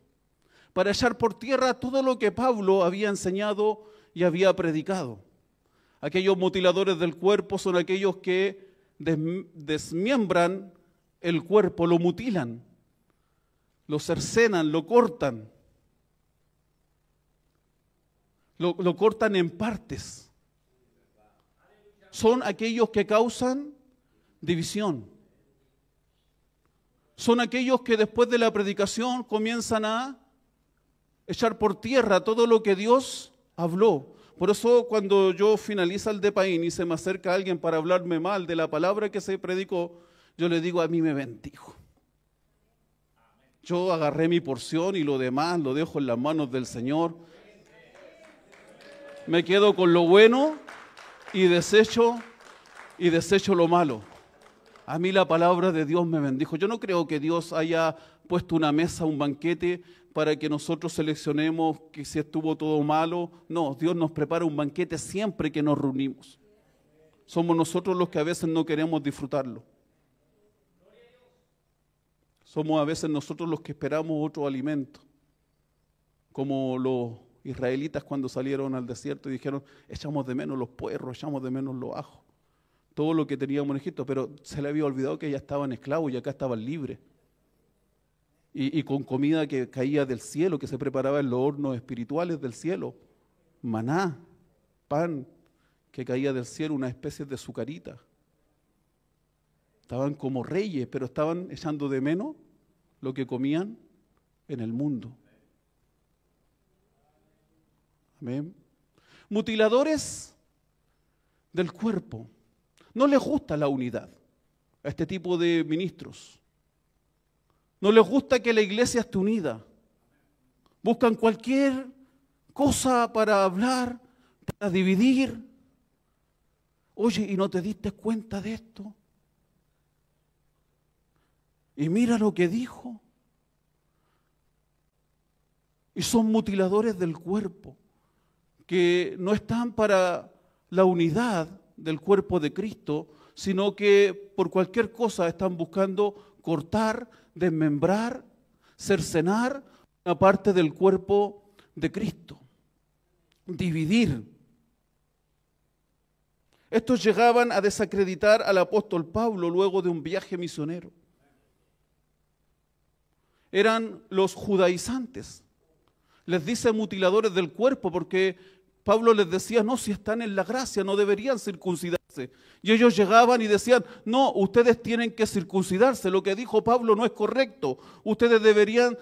para echar por tierra todo lo que Pablo había enseñado y había predicado. Aquellos mutiladores del cuerpo son aquellos que desmiembran el cuerpo, lo mutilan, lo cercenan, lo cortan. Lo cortan en partes. Son aquellos que causan división. Son aquellos que después de la predicación comienzan a echar por tierra todo lo que Dios habló. Por eso cuando yo finalizo el Depaín y se me acerca alguien para hablarme mal de la palabra que se predicó, yo le digo, a mí me bendijo. Yo agarré mi porción y lo demás lo dejo en las manos del Señor. Me quedo con lo bueno y desecho lo malo. A mí la palabra de Dios me bendijo. Yo no creo que Dios haya puesto una mesa, un banquete para que nosotros seleccionemos que si estuvo todo malo. No, Dios nos prepara un banquete siempre que nos reunimos. Somos nosotros los que a veces no queremos disfrutarlo. Somos a veces nosotros los que esperamos otro alimento, como los israelitas cuando salieron al desierto y dijeron, echamos de menos los puerros, echamos de menos los ajos, todo lo que teníamos en Egipto, pero se le había olvidado que ya estaban esclavos y acá estaban libres. Y con comida que caía del cielo, que se preparaba en los hornos espirituales del cielo, maná, pan que caía del cielo, una especie de azucarita. Estaban como reyes, pero estaban echando de menos lo que comían en el mundo. Amén. Mutiladores del cuerpo. No les gusta la unidad a este tipo de ministros. No les gusta que la iglesia esté unida. Buscan cualquier cosa para hablar, para dividir. Oye, ¿y no te diste cuenta de esto? Y mira lo que dijo. Y son mutiladores del cuerpo, que no están para la unidad del cuerpo de Cristo, sino que por cualquier cosa están buscando cortar, desmembrar, cercenar una parte del cuerpo de Cristo, dividir. Estos llegaban a desacreditar al apóstol Pablo luego de un viaje misionero. Eran los judaizantes. Les dice mutiladores del cuerpo porque Pablo les decía, no, si están en la gracia, no deberían circuncidarse. Y ellos llegaban y decían, no, ustedes tienen que circuncidarse, lo que dijo Pablo no es correcto, ustedes deberían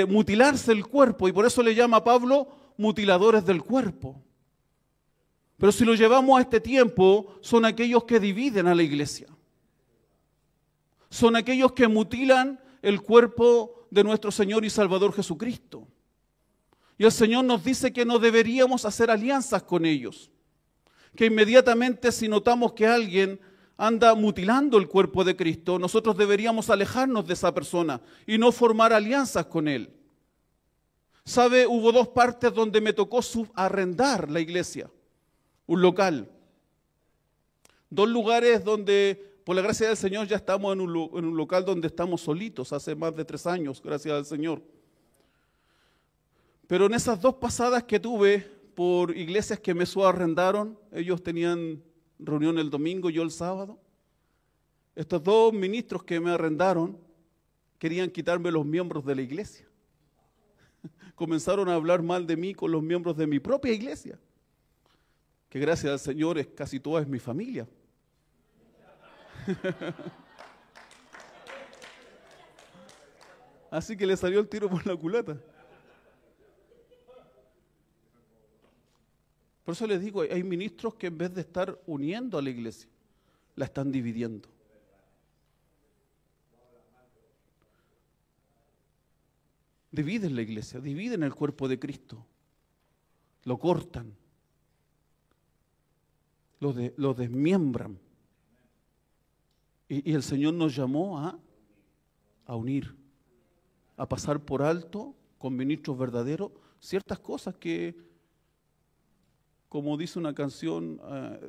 mutilarse el cuerpo, y por eso le llama a Pablo mutiladores del cuerpo. Pero si lo llevamos a este tiempo, son aquellos que dividen a la iglesia. Son aquellos que mutilan el cuerpo de nuestro Señor y Salvador Jesucristo. Y el Señor nos dice que no deberíamos hacer alianzas con ellos. Que inmediatamente si notamos que alguien anda mutilando el cuerpo de Cristo, nosotros deberíamos alejarnos de esa persona y no formar alianzas con él. ¿Sabe? Hubo dos partes donde me tocó subarrendar la iglesia. Un local. Dos lugares donde, por la gracia del Señor, ya estamos en un local donde estamos solitos, hace más de 3 años, gracias al Señor. Pero en esas dos pasadas que tuve por iglesias que me subarrendaron, ellos tenían reunión el domingo, yo el sábado. Estos dos ministros que me arrendaron querían quitarme los miembros de la iglesia. Comenzaron a hablar mal de mí con los miembros de mi propia iglesia, que gracias al Señor casi toda es mi familia. Así que le salió el tiro por la culata. Por eso les digo, hay ministros que en vez de estar uniendo a la iglesia, la están dividiendo. Dividen la iglesia, dividen el cuerpo de Cristo, lo cortan, lo desmiembran. Y el Señor nos llamó a unir, a pasar por alto con ministros verdaderos ciertas cosas que, como dice una canción,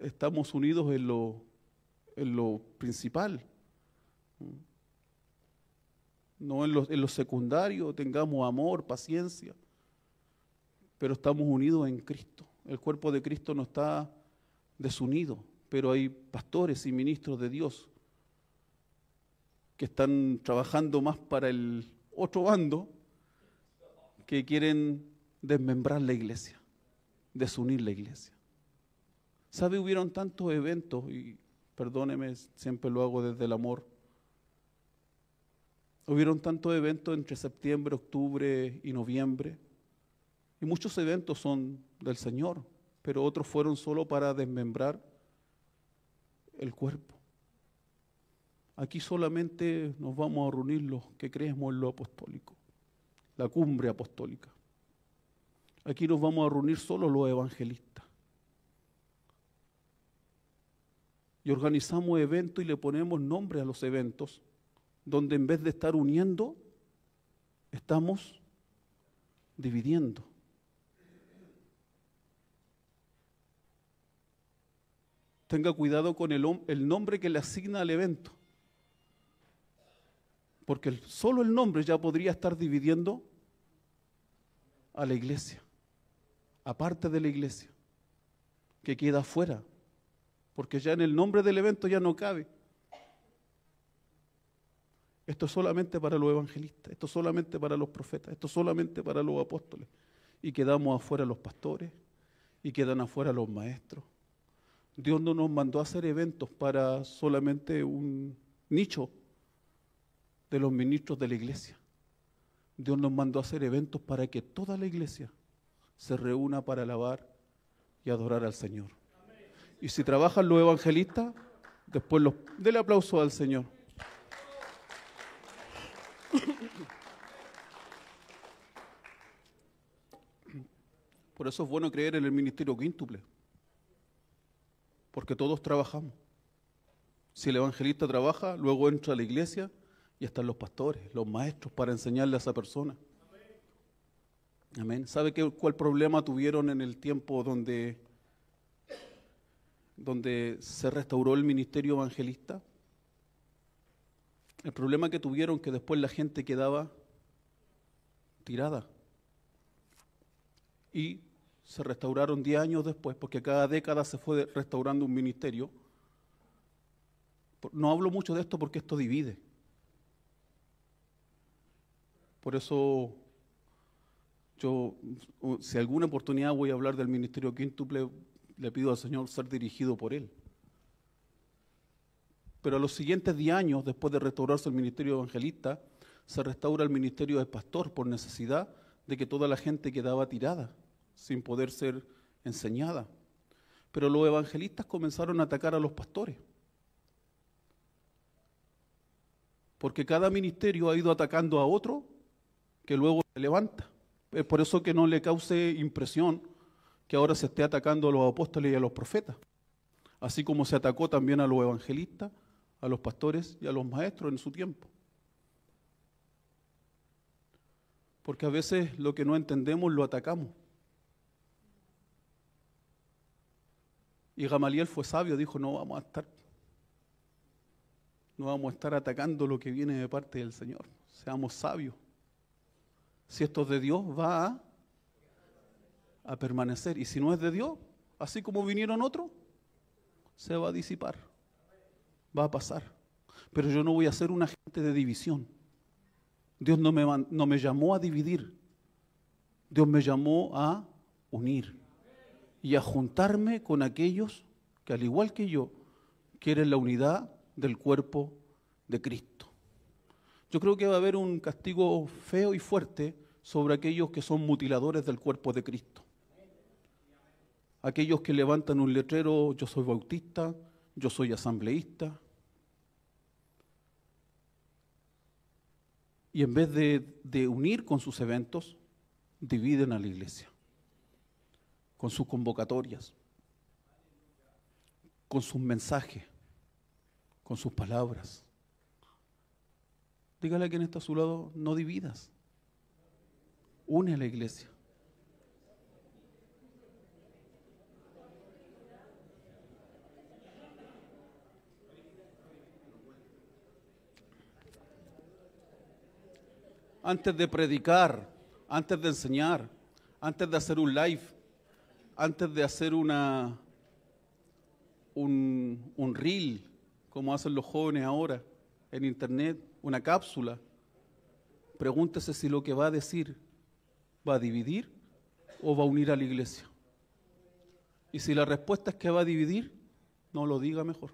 estamos unidos en lo principal. No en lo secundario, tengamos amor, paciencia, pero estamos unidos en Cristo. El cuerpo de Cristo no está desunido, pero hay pastores y ministros de Dios que están trabajando más para el otro bando, que quieren desmembrar la iglesia, desunir la iglesia. ¿Sabe? Hubieron tantos eventos, y perdóneme, siempre lo hago desde el amor. Hubieron tantos eventos entre septiembre, octubre y noviembre, y muchos eventos son del Señor, pero otros fueron solo para desmembrar el cuerpo. Aquí solamente nos vamos a reunir los que creemos en lo apostólico, la cumbre apostólica. Aquí nos vamos a reunir solo los evangelistas. Y organizamos eventos y le ponemos nombre a los eventos, donde en vez de estar uniendo, estamos dividiendo. Tenga cuidado con el nombre que le asigna al evento, porque solo el nombre ya podría estar dividiendo a la iglesia, aparte de la iglesia, que queda afuera, porque ya en el nombre del evento ya no cabe. Esto es solamente para los evangelistas, esto es solamente para los profetas, esto es solamente para los apóstoles. Y quedamos afuera los pastores, y quedan afuera los maestros. Dios no nos mandó a hacer eventos para solamente un nicho de los ministros de la iglesia. Dios nos mandó a hacer eventos para que toda la iglesia se reúna para alabar y adorar al Señor. Y si trabajan los evangelistas, después denle aplauso al Señor. Por eso es bueno creer en el ministerio quíntuple, porque todos trabajamos. Si el evangelista trabaja, luego entra a la iglesia y están los pastores, los maestros, para enseñarle a esa persona. Amén. ¿Sabe cuál problema tuvieron en el tiempo donde se restauró el ministerio evangelista? El problema que tuvieron, que después la gente quedaba tirada. Y se restauraron 10 años después, porque cada década se fue restaurando un ministerio. No hablo mucho de esto porque esto divide. Por eso yo, si alguna oportunidad voy a hablar del ministerio quíntuple, le pido al Señor ser dirigido por Él. Pero a los siguientes 10 años, después de restaurarse el ministerio evangelista, se restaura el ministerio de pastor por necesidad de que toda la gente quedaba tirada, sin poder ser enseñada. Pero los evangelistas comenzaron a atacar a los pastores. Porque cada ministerio ha ido atacando a otro que luego se levanta. Es por eso que no le cause impresión que ahora se esté atacando a los apóstoles y a los profetas. Así como se atacó también a los evangelistas, a los pastores y a los maestros en su tiempo. Porque a veces lo que no entendemos lo atacamos. Y Gamaliel fue sabio, dijo, no vamos a estar atacando lo que viene de parte del Señor. Seamos sabios. Si esto es de Dios, va a permanecer. Y si no es de Dios, así como vinieron otros, se va a disipar. Va a pasar. Pero yo no voy a ser un agente de división. Dios no me llamó a dividir. Dios me llamó a unir y a juntarme con aquellos que, al igual que yo, quieren la unidad del cuerpo de Cristo. Yo creo que va a haber un castigo feo y fuerte sobre aquellos que son mutiladores del cuerpo de Cristo. Aquellos que levantan un letrero, yo soy bautista, yo soy asambleísta. Y en vez de unir con sus eventos, dividen a la iglesia. Con sus convocatorias, con sus mensajes, con sus palabras. Dígale a quien está a su lado, no dividas. Une a la iglesia. Antes de predicar, antes de enseñar, antes de hacer un live, antes de hacer un reel, como hacen los jóvenes ahora en internet, una cápsula, pregúntese si lo que va a decir va a dividir o va a unir a la iglesia. Y si la respuesta es que va a dividir, no lo diga mejor.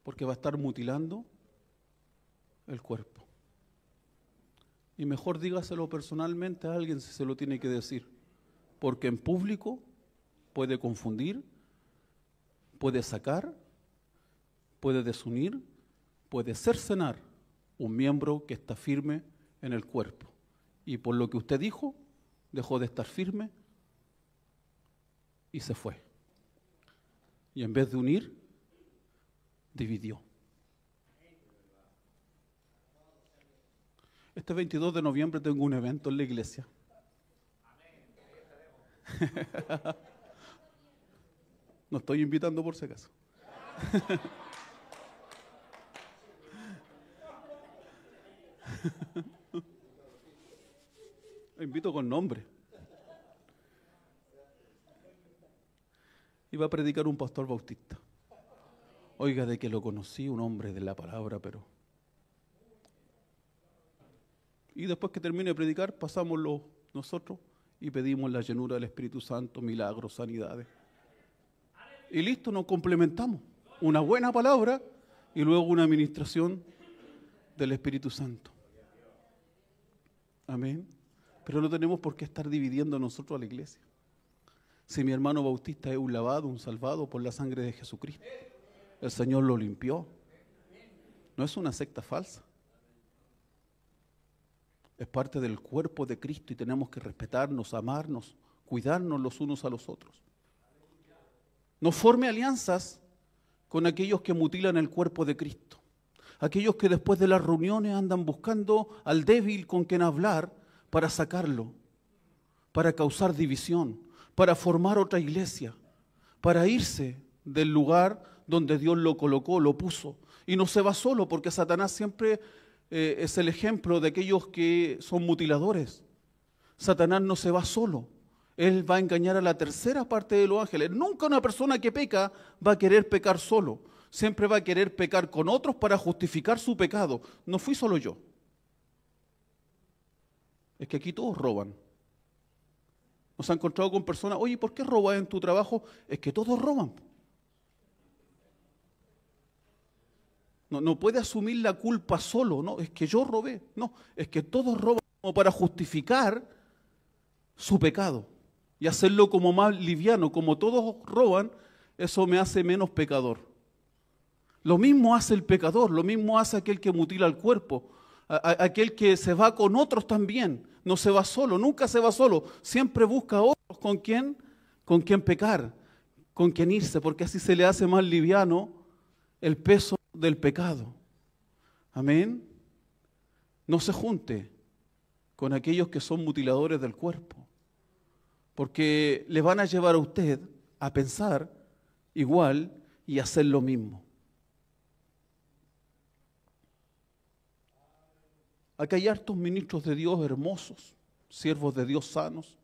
Porque va a estar mutilando el cuerpo. Y mejor dígaselo personalmente a alguien si se lo tiene que decir. Porque en público puede confundir, puede sacar, puede desunir, puede cercenar un miembro que está firme en el cuerpo. Y por lo que usted dijo, dejó de estar firme y se fue. Y en vez de unir, dividió. Este 22 de noviembre tengo un evento en la iglesia. No estoy invitando por si acaso. Invito con nombre. Iba a predicar un pastor bautista. Oiga, de que lo conocí, un hombre de la palabra, pero... Y después que termine de predicar, pasamos nosotros y pedimos la llenura del Espíritu Santo, milagros, sanidades. Y listo, nos complementamos. Una buena palabra y luego una administración del Espíritu Santo. Amén. Pero no tenemos por qué estar dividiendo nosotros a la iglesia. Si mi hermano bautista es un lavado, un salvado por la sangre de Jesucristo, el Señor lo limpió. No es una secta falsa. Es parte del cuerpo de Cristo y tenemos que respetarnos, amarnos, cuidarnos los unos a los otros. No forme alianzas con aquellos que mutilan el cuerpo de Cristo. Aquellos que después de las reuniones andan buscando al débil con quien hablar para sacarlo, para causar división, para formar otra iglesia, para irse del lugar donde Dios lo colocó, lo puso. Y no se va solo porque Satanás siempre es el ejemplo de aquellos que son mutiladores. Satanás no se va solo. Él va a engañar a la tercera parte de los ángeles. Nunca una persona que peca va a querer pecar solo. Siempre va a querer pecar con otros para justificar su pecado. No fui solo yo. Es que aquí todos roban. Nos ha encontrado con personas, oye, ¿por qué robas en tu trabajo? Es que todos roban. No puede asumir la culpa solo, no, es que yo robé. No, es que todos roban como para justificar su pecado y hacerlo como más liviano. Como todos roban, eso me hace menos pecador. Lo mismo hace el pecador, lo mismo hace aquel que mutila el cuerpo, aquel que se va con otros también. No se va solo, nunca se va solo. Siempre busca a otros con quien pecar, con quien irse, porque así se le hace más liviano el peso del pecado. Amén. No se junte con aquellos que son mutiladores del cuerpo, porque le van a llevar a usted a pensar igual y hacer lo mismo. Aquí hay hartos ministros de Dios hermosos, siervos de Dios sanos,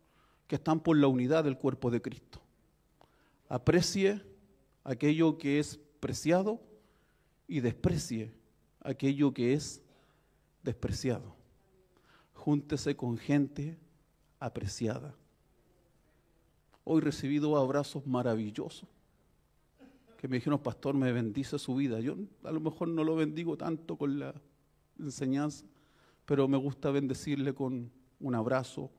que están por la unidad del cuerpo de Cristo. Aprecie aquello que es preciado y desprecie aquello que es despreciado. Júntese con gente apreciada. Hoy he recibido abrazos maravillosos que me dijeron, pastor, me bendice su vida. Yo a lo mejor no lo bendigo tanto con la enseñanza, pero me gusta bendecirle con un abrazo,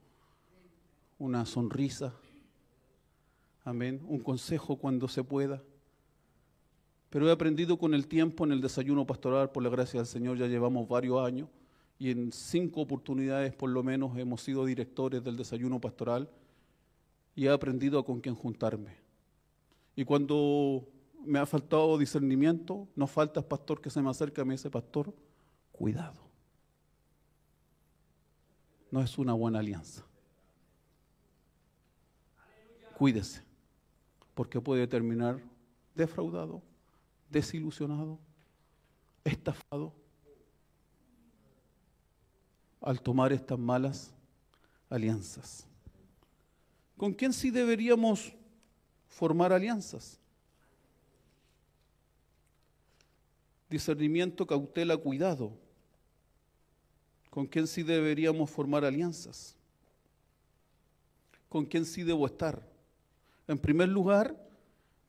una sonrisa, amén, un consejo cuando se pueda. Pero he aprendido con el tiempo en el desayuno pastoral, por la gracia del Señor, ya llevamos varios años, y en 5 oportunidades por lo menos hemos sido directores del desayuno pastoral, y he aprendido con quién juntarme. Y cuando me ha faltado discernimiento, no falta el pastor que se me acerca y me dice, pastor, cuidado. No es una buena alianza. Cuídese, porque puede terminar defraudado, desilusionado, estafado, al tomar estas malas alianzas. ¿Con quién sí deberíamos formar alianzas? Discernimiento, cautela, cuidado. ¿Con quién sí deberíamos formar alianzas? ¿Con quién sí debo estar? En primer lugar,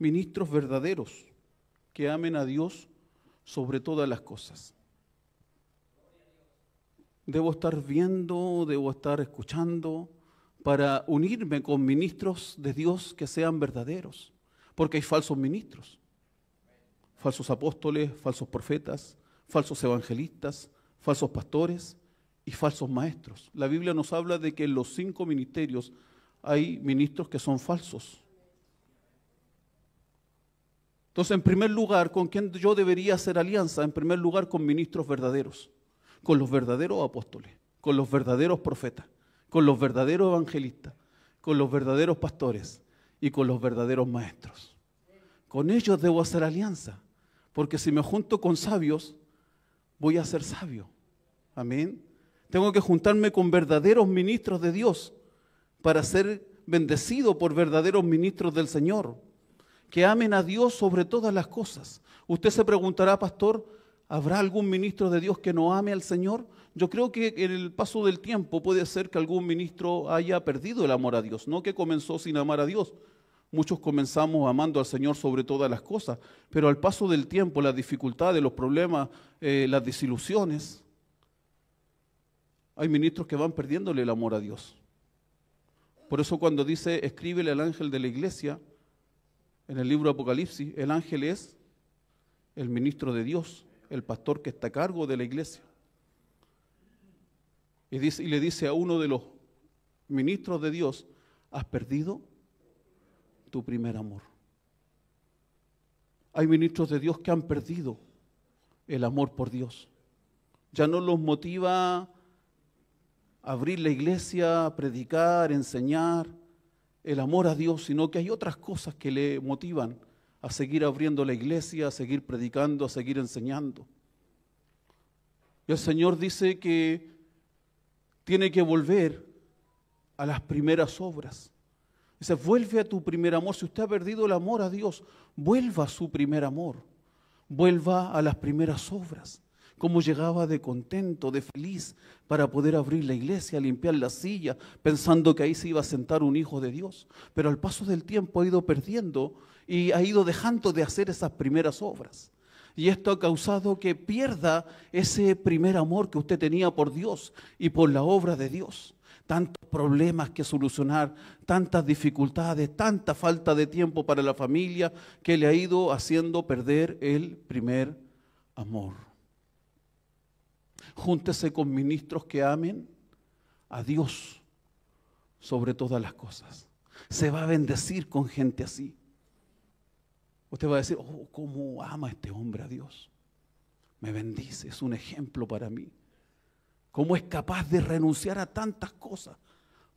ministros verdaderos que amen a Dios sobre todas las cosas. Debo estar viendo, debo estar escuchando para unirme con ministros de Dios que sean verdaderos, porque hay falsos ministros, falsos apóstoles, falsos profetas, falsos evangelistas, falsos pastores y falsos maestros. La Biblia nos habla de que en los 5 ministerios hay ministros que son falsos. Entonces, en primer lugar, ¿con quién yo debería hacer alianza? En primer lugar, con ministros verdaderos, con los verdaderos apóstoles, con los verdaderos profetas, con los verdaderos evangelistas, con los verdaderos pastores y con los verdaderos maestros. Con ellos debo hacer alianza, porque si me junto con sabios, voy a ser sabio. Amén. Tengo que juntarme con verdaderos ministros de Dios para ser bendecido por verdaderos ministros del Señor, que amen a Dios sobre todas las cosas. Usted se preguntará, pastor, ¿habrá algún ministro de Dios que no ame al Señor? Yo creo que en el paso del tiempo puede ser que algún ministro haya perdido el amor a Dios, no que comenzó sin amar a Dios. Muchos comenzamos amando al Señor sobre todas las cosas, pero al paso del tiempo, las dificultades, los problemas, las desilusiones, hay ministros que van perdiéndole el amor a Dios. Por eso cuando dice, escríbele al ángel de la iglesia, en el libro de Apocalipsis, el ángel es el ministro de Dios, el pastor que está a cargo de la iglesia. Y le dice a uno de los ministros de Dios, has perdido tu primer amor. Hay ministros de Dios que han perdido el amor por Dios. Ya no los motiva a abrir la iglesia, a predicar, enseñar el amor a Dios, sino que hay otras cosas que le motivan a seguir abriendo la iglesia, a seguir predicando, a seguir enseñando. Y el Señor dice que tiene que volver a las primeras obras. Dice, vuelve a tu primer amor. Si usted ha perdido el amor a Dios, vuelva a su primer amor. Vuelva a las primeras obras. Cómo llegaba de contento, de feliz, para poder abrir la iglesia, limpiar la silla, pensando que ahí se iba a sentar un hijo de Dios. Pero al paso del tiempo ha ido perdiendo y ha ido dejando de hacer esas primeras obras. Y esto ha causado que pierda ese primer amor que usted tenía por Dios y por la obra de Dios. Tantos problemas que solucionar, tantas dificultades, tanta falta de tiempo para la familia que le ha ido haciendo perder el primer amor. Júntese con ministros que amen a Dios sobre todas las cosas. Se va a bendecir con gente así. Usted va a decir, oh, cómo ama este hombre a Dios. Me bendice, es un ejemplo para mí. Cómo es capaz de renunciar a tantas cosas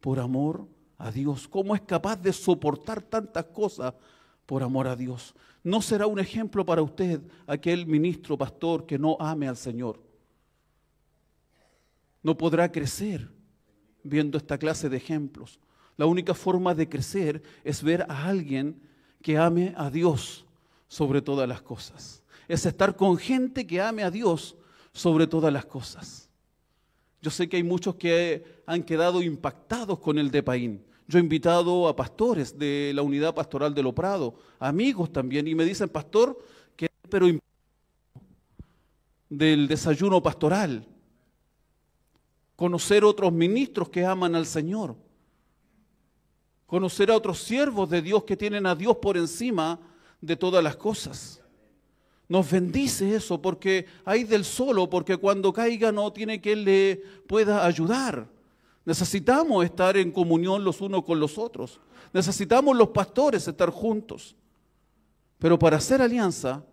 por amor a Dios. Cómo es capaz de soportar tantas cosas por amor a Dios. ¿No será un ejemplo para usted aquel ministro, pastor que no ame al Señor? No podrá crecer viendo esta clase de ejemplos. La única forma de crecer es ver a alguien que ame a Dios sobre todas las cosas. Es estar con gente que ame a Dios sobre todas las cosas. Yo sé que hay muchos que han quedado impactados con el Depaín. Yo he invitado a pastores de la unidad pastoral de Lo Prado, amigos también, y me dicen, pastor, que pero del desayuno pastoral, conocer otros ministros que aman al Señor, conocer a otros siervos de Dios que tienen a Dios por encima de todas las cosas. Nos bendice eso, porque hay del solo, porque cuando caiga no tiene quien le pueda ayudar. Necesitamos estar en comunión los unos con los otros. Necesitamos los pastores estar juntos. Pero para hacer alianza,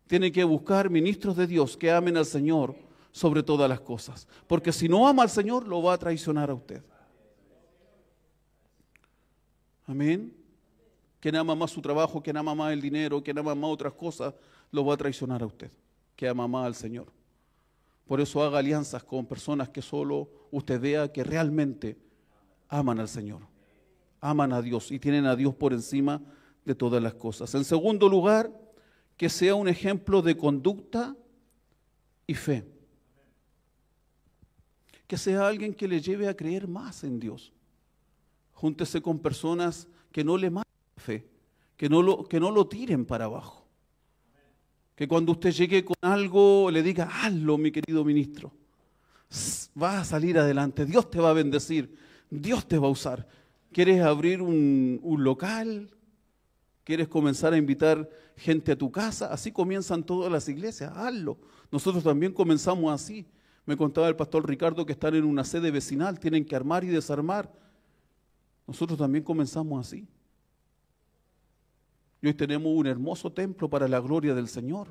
tiene que buscar ministros de Dios que amen al Señor sobre todas las cosas. Porque si no ama al Señor, lo va a traicionar a usted. Amén. Quien ama más su trabajo, quien ama más el dinero, quien ama más otras cosas, lo va a traicionar a usted, que ama más al Señor. Por eso haga alianzas con personas que solo usted vea que realmente aman al Señor, aman a Dios y tienen a Dios por encima de todas las cosas. En segundo lugar, que sea un ejemplo de conducta y fe. Que sea alguien que le lleve a creer más en Dios. Júntese con personas que no le maten la fe, que no lo tiren para abajo. Que cuando usted llegue con algo le diga, hazlo, mi querido ministro. Vas a salir adelante, Dios te va a bendecir, Dios te va a usar. ¿Quieres abrir un local? ¿Quieres comenzar a invitar gente a tu casa? Así comienzan todas las iglesias, hazlo. Nosotros también comenzamos así. Me contaba el pastor Ricardo que están en una sede vecinal, tienen que armar y desarmar. Nosotros también comenzamos así. Y hoy tenemos un hermoso templo para la gloria del Señor.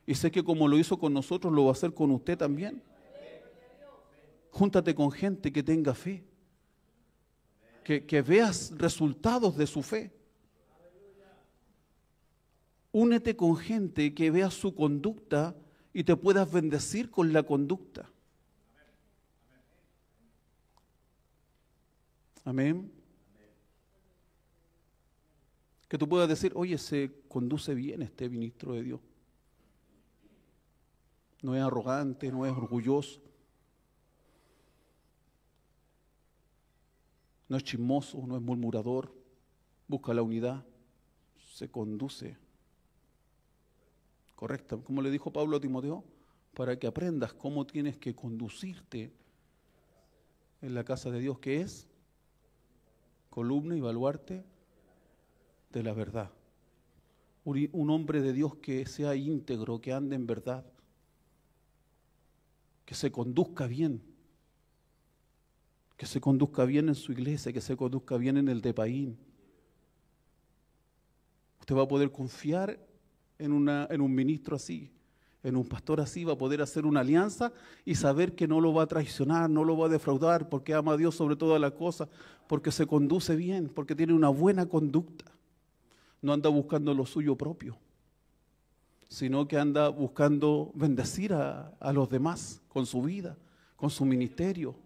Y sé que como lo hizo con nosotros, lo va a hacer con usted también. Júntate con gente que tenga fe. Que veas resultados de su fe. Únete con gente que vea su conducta y te puedas bendecir con la conducta. Amén. Que tú puedas decir, oye, se conduce bien este ministro de Dios. No es arrogante, no es orgulloso. No es chismoso, no es murmurador. Busca la unidad. Se conduce correcta. Como le dijo Pablo a Timoteo, para que aprendas cómo tienes que conducirte en la casa de Dios, que es columna y baluarte de la verdad. Un hombre de Dios que sea íntegro, que ande en verdad, que se conduzca bien, que se conduzca bien en su iglesia, que se conduzca bien en el Depaín. Usted va a poder confiar en un ministro así, en un pastor así, va a poder hacer una alianza y saber que no lo va a traicionar, no lo va a defraudar, porque ama a Dios sobre todas las cosas, porque se conduce bien, porque tiene una buena conducta. No anda buscando lo suyo propio, sino que anda buscando bendecir a los demás con su vida, con su ministerio.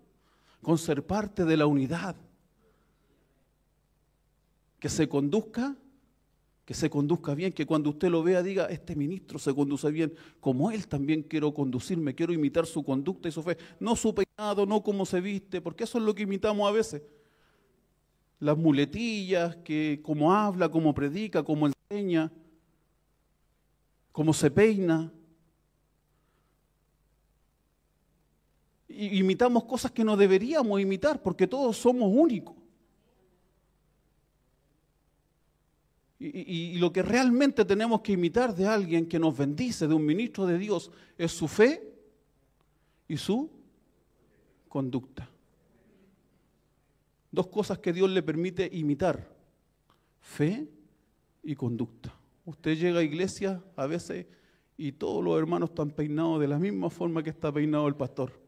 con ser parte de la unidad. Que se conduzca bien, que cuando usted lo vea diga, este ministro se conduce bien, como él también quiero conducirme, quiero imitar su conducta y su fe, no su peinado, no cómo se viste, porque eso es lo que imitamos a veces. Las muletillas, que cómo habla, cómo predica, cómo enseña, cómo se peina. Y imitamos cosas que no deberíamos imitar, porque todos somos únicos. Y lo que realmente tenemos que imitar de alguien que nos bendice, de un ministro de Dios, es su fe y su conducta. Dos cosas que Dios le permite imitar: fe y conducta. Usted llega a iglesia a veces y todos los hermanos están peinados de la misma forma que está peinado el pastor.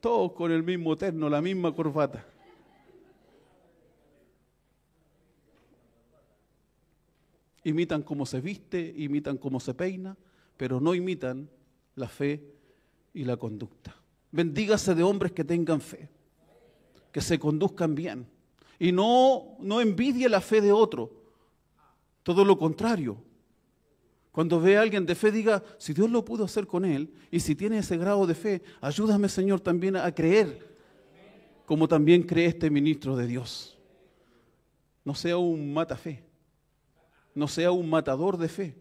Todos con el mismo terno, la misma corbata. Imitan cómo se viste, imitan cómo se peina, pero no imitan la fe y la conducta. Bendígase de hombres que tengan fe, que se conduzcan bien. Y no envidie la fe de otro, todo lo contrario. Cuando ve a alguien de fe, diga, si Dios lo pudo hacer con él, y si tiene ese grado de fe, ayúdame, Señor, también a creer, como también cree este ministro de Dios. No sea un matafe, no sea un matador de fe.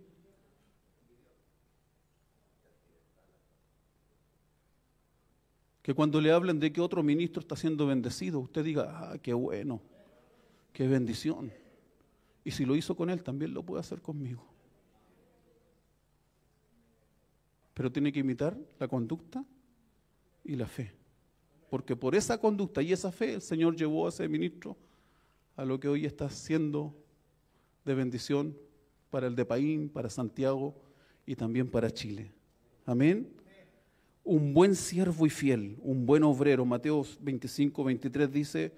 Que cuando le hablen de que otro ministro está siendo bendecido, usted diga, ah, qué bueno, qué bendición. Y si lo hizo con él, también lo puede hacer conmigo. Pero tiene que imitar la conducta y la fe. Porque por esa conducta y esa fe el Señor llevó a ese ministro a lo que hoy está siendo de bendición para el de Paín, para Santiago y también para Chile. Amén. Un buen siervo y fiel, un buen obrero. Mateo 25, 23 dice,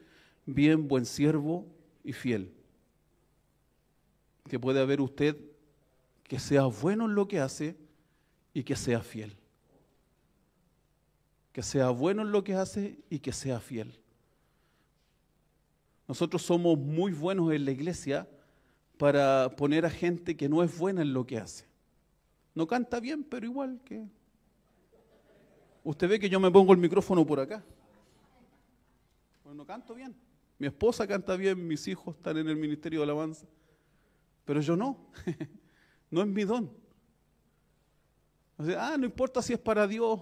bien, buen siervo y fiel. Que puede haber usted que sea bueno en lo que hace y que sea fiel. Que sea bueno en lo que hace y que sea fiel. Nosotros somos muy buenos en la iglesia para poner a gente que no es buena en lo que hace. No canta bien, pero igual que... Usted ve que yo me pongo el micrófono por acá. Pues no canto bien. Mi esposa canta bien, mis hijos están en el ministerio de alabanza. Pero yo no. No es mi don. O sea, no importa si es para Dios,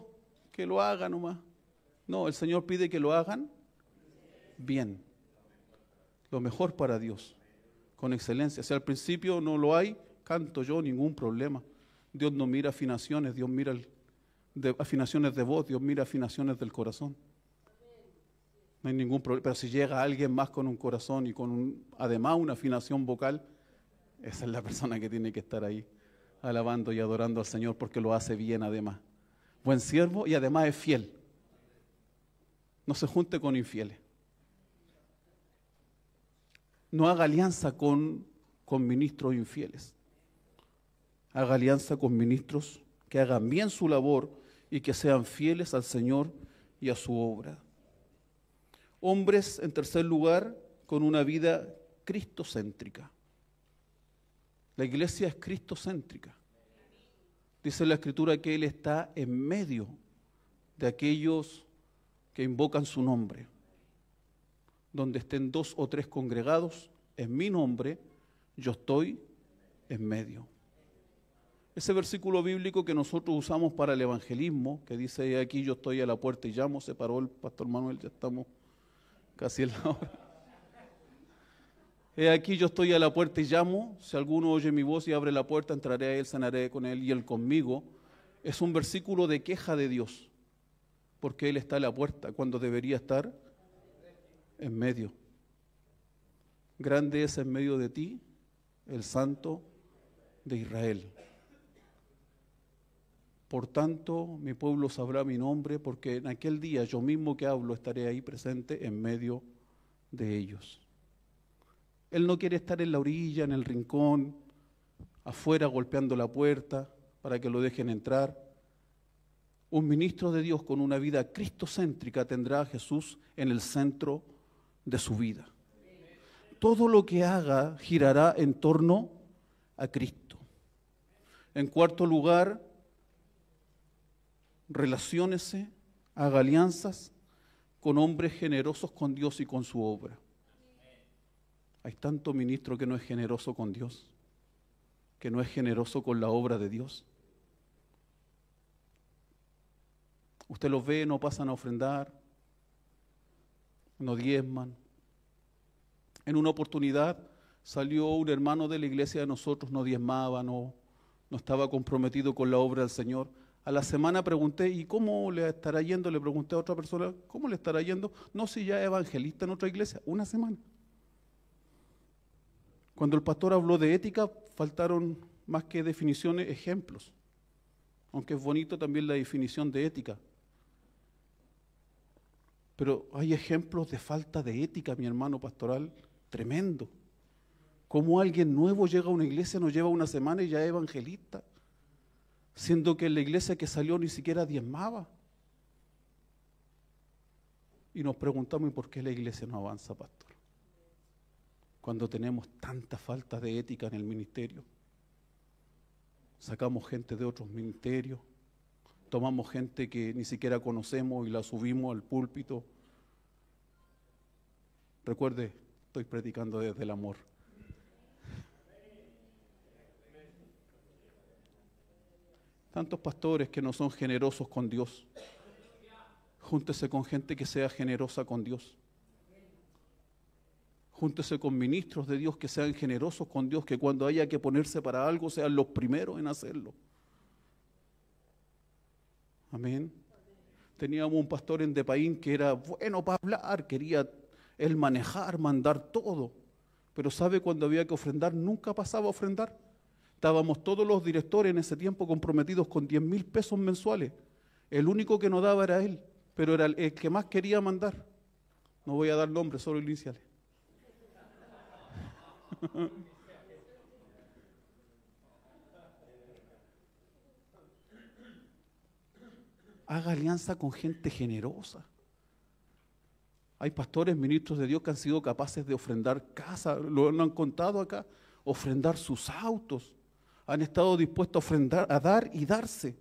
que lo haga nomás. No, el Señor pide que lo hagan bien. Lo mejor para Dios, con excelencia. Si al principio no lo hay, canto yo, ningún problema. Dios no mira afinaciones, Dios mira afinaciones de voz, Dios mira afinaciones del corazón. No hay ningún problema. Pero si llega alguien más con un corazón y con además una afinación vocal, esa es la persona que tiene que estar ahí alabando y adorando al Señor porque lo hace bien además. Buen siervo y además es fiel. No se junte con infieles. No haga alianza con ministros infieles. Haga alianza con ministros que hagan bien su labor y que sean fieles al Señor y a su obra. Hombres, en tercer lugar, con una vida cristocéntrica. La iglesia es cristocéntrica. Dice la Escritura que Él está en medio de aquellos que invocan su nombre. Donde estén 2 o 3 congregados en mi nombre, yo estoy en medio. Ese versículo bíblico que nosotros usamos para el evangelismo, que dice, aquí yo estoy a la puerta y llamo, se paró el pastor Manuel, ya estamos casi en la hora. Aquí yo estoy a la puerta y llamo, si alguno oye mi voz y abre la puerta, entraré a él, cenaré con él y él conmigo. Es un versículo de queja de Dios, porque Él está a la puerta cuando debería estar en medio. Grande es en medio de ti el Santo de Israel. Por tanto, mi pueblo sabrá mi nombre, porque en aquel día yo mismo que hablo estaré ahí presente en medio de ellos. Él no quiere estar en la orilla, en el rincón, afuera golpeando la puerta para que lo dejen entrar. Un ministro de Dios con una vida cristocéntrica tendrá a Jesús en el centro de su vida. Todo lo que haga girará en torno a Cristo. En cuarto lugar, relaciónese, haga alianzas con hombres generosos con Dios y con su obra. Hay tanto ministro que no es generoso con Dios, que no es generoso con la obra de Dios. Usted los ve, no pasan a ofrendar, no diezman. En una oportunidad salió un hermano de la iglesia de nosotros, no diezmaba, no estaba comprometido con la obra del Señor. A la semana pregunté, ¿y cómo le estará yendo? Le pregunté a otra persona, ¿cómo le estará yendo? No, si ya es evangelista en otra iglesia, una semana. Cuando el pastor habló de ética, faltaron más que definiciones, ejemplos. Aunque es bonito también la definición de ética. Pero hay ejemplos de falta de ética, mi hermano pastoral, tremendo. Cómo alguien nuevo llega a una iglesia, nos lleva una semana y ya es evangelista, siendo que en la iglesia que salió ni siquiera diezmaba. Y nos preguntamos, ¿y por qué la iglesia no avanza, pastor? Cuando tenemos tanta falta de ética en el ministerio. Sacamos gente de otros ministerios, tomamos gente que ni siquiera conocemos y la subimos al púlpito. Recuerde, estoy predicando desde el amor. Tantos pastores que no son generosos con Dios. Júntese con gente que sea generosa con Dios. Júntese con ministros de Dios que sean generosos con Dios, que cuando haya que ponerse para algo sean los primeros en hacerlo. Amén. Teníamos un pastor en Depaín que era bueno para hablar, quería él manejar, mandar todo. Pero ¿sabe cuando había que ofrendar? Nunca pasaba a ofrendar. Estábamos todos los directores en ese tiempo comprometidos con 10,000 pesos mensuales. El único que no daba era él, pero era el que más quería mandar. No voy a dar nombres, solo iniciales. Haga alianza con gente generosa. Hay pastores, ministros de Dios que han sido capaces de ofrendar casas, lo han contado acá, ofrendar sus autos. Han estado dispuestos a ofrendar, a dar y darse.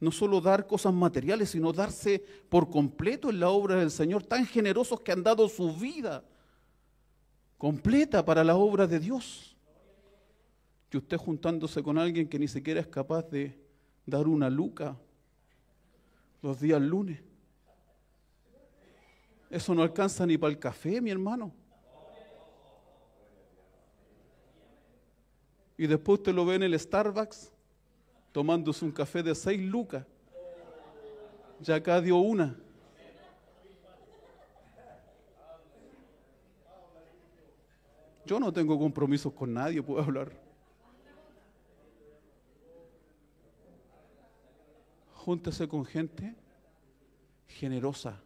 No solo dar cosas materiales, sino darse por completo en la obra del Señor. Tan generosos que han dado su vida completa para la obra de Dios. Que usted juntándose con alguien que ni siquiera es capaz de dar una luca los días lunes. Eso no alcanza ni para el café, mi hermano. Y después usted lo ve en el Starbucks tomándose un café de 6 lucas. Ya acá dio una. Yo no tengo compromisos con nadie, puedo hablar. Júntese con gente generosa,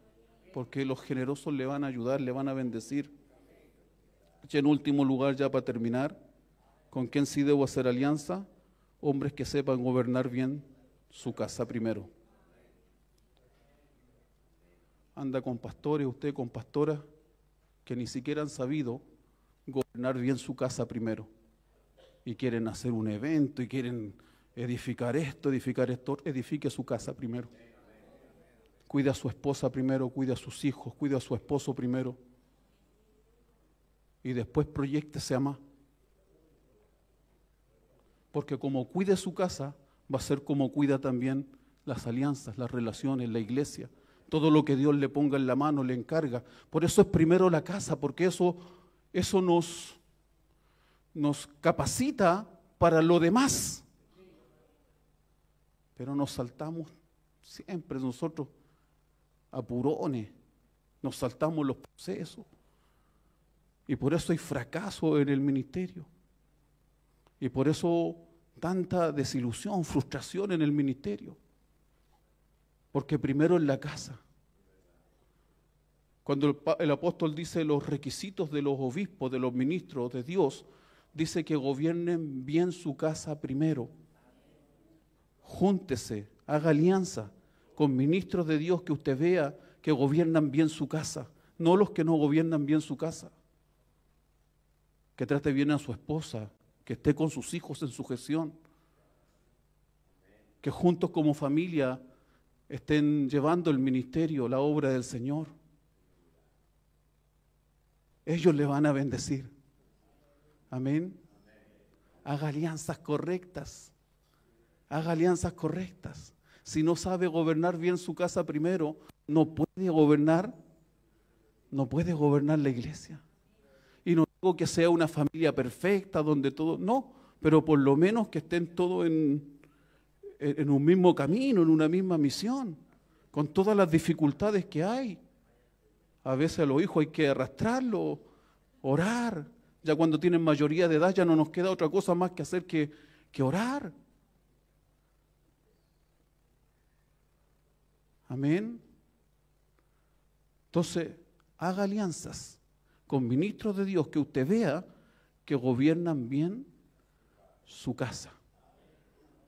porque los generosos le van a ayudar, le van a bendecir. Y en último lugar, ya para terminar, ¿con quién sí debo hacer alianza? Hombres que sepan gobernar bien su casa primero. Anda con pastores, usted con pastoras, que ni siquiera han sabido gobernar bien su casa primero. Y quieren hacer un evento y quieren edificar esto, edifique su casa primero. Cuida a su esposa primero, cuida a sus hijos, cuida a su esposo primero. Y después proyéctese a más. Porque como cuide su casa, va a ser como cuida también las alianzas, las relaciones, la iglesia. Todo lo que Dios le ponga en la mano, le encarga. Por eso es primero la casa, porque eso nos capacita para lo demás. Pero nos saltamos siempre nosotros apurones, nos saltamos los procesos. Y por eso hay fracaso en el ministerio. Y por eso tanta desilusión, frustración en el ministerio. Porque primero en la casa. Cuando el apóstol dice los requisitos de los obispos, de los ministros de Dios, dice que gobiernen bien su casa primero. Júntese, haga alianza con ministros de Dios que usted vea que gobiernan bien su casa, no los que no gobiernan bien su casa. Que trate bien a su esposa, que esté con sus hijos en sujeción, que juntos como familia estén llevando el ministerio, la obra del Señor. Ellos le van a bendecir. Amén. Haga alianzas correctas. Haga alianzas correctas. Si no sabe gobernar bien su casa primero, no puede gobernar la iglesia. Y no digo que sea una familia perfecta donde todo, no, pero por lo menos que estén todos en un mismo camino, en una misma misión, con todas las dificultades que hay. A veces a los hijos hay que arrastrarlos, orar. Ya cuando tienen mayoría de edad ya no nos queda otra cosa más que hacer que orar. Amén. Entonces, haga alianzas con ministros de Dios que usted vea que gobiernan bien su casa.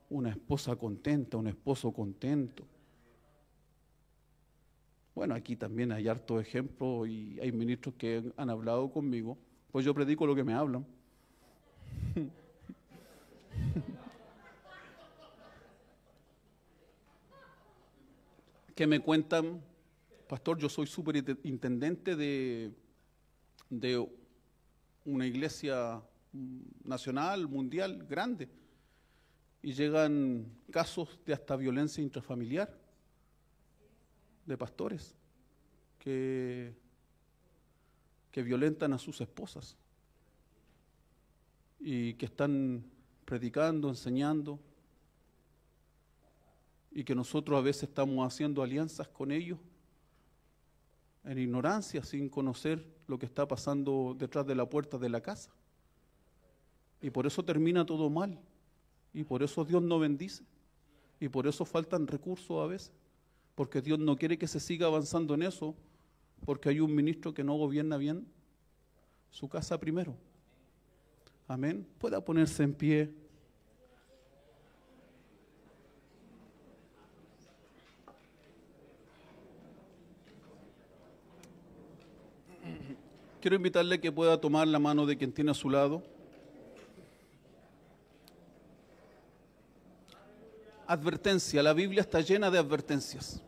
Una esposa contenta, un esposo contento. Bueno, aquí también hay hartos ejemplos y hay ministros que han hablado conmigo, pues yo predico lo que me hablan. Que me cuentan, pastor, yo soy superintendente de una iglesia nacional, mundial, grande, y llegan casos de hasta violencia intrafamiliar de pastores que violentan a sus esposas y que están predicando, enseñando, y que nosotros a veces estamos haciendo alianzas con ellos en ignorancia, sin conocer lo que está pasando detrás de la puerta de la casa. Y por eso termina todo mal, y por eso Dios no bendice, y por eso faltan recursos a veces, porque Dios no quiere que se siga avanzando en eso, porque hay un ministro que no gobierna bien su casa primero. Amén. Pueda ponerse en pie. Quiero invitarle a que pueda tomar la mano de quien tiene a su lado. Advertencia, la Biblia está llena de advertencias.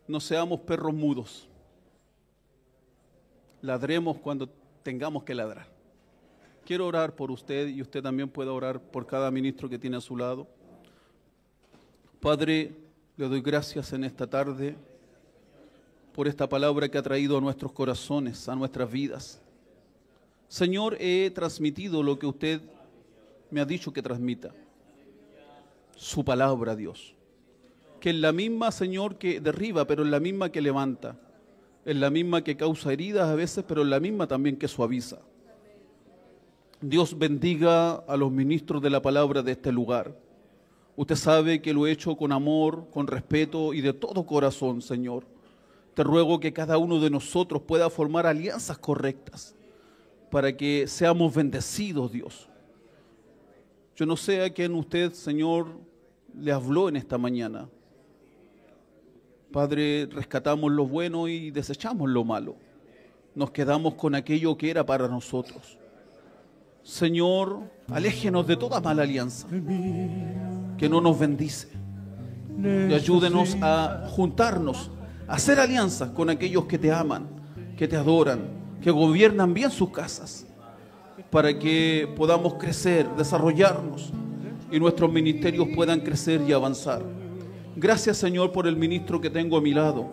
No seamos perros mudos. Ladremos cuando tengamos que ladrar. Quiero orar por usted y usted también puede orar por cada ministro que tiene a su lado. Padre, le doy gracias en esta tarde por esta palabra que ha traído a nuestros corazones, a nuestras vidas. Señor, he transmitido lo que usted me ha dicho que transmita. Su palabra, Dios. Que es la misma, Señor, que derriba, pero es la misma que levanta. Es la misma que causa heridas a veces, pero es la misma también que suaviza. Dios bendiga a los ministros de la palabra de este lugar. Usted sabe que lo he hecho con amor, con respeto y de todo corazón, Señor. Te ruego que cada uno de nosotros pueda formar alianzas correctas para que seamos bendecidos, Dios. Yo no sé a quién usted, Señor, le habló en esta mañana. Padre, rescatamos lo bueno y desechamos lo malo. Nos quedamos con aquello que era para nosotros. Señor, aléjenos de toda mala alianza que no nos bendice. Y ayúdenos a juntarnos, a hacer alianzas con aquellos que te aman, que te adoran, que gobiernan bien sus casas, para que podamos crecer, desarrollarnos y nuestros ministerios puedan crecer y avanzar. Gracias, Señor, por el ministro que tengo a mi lado,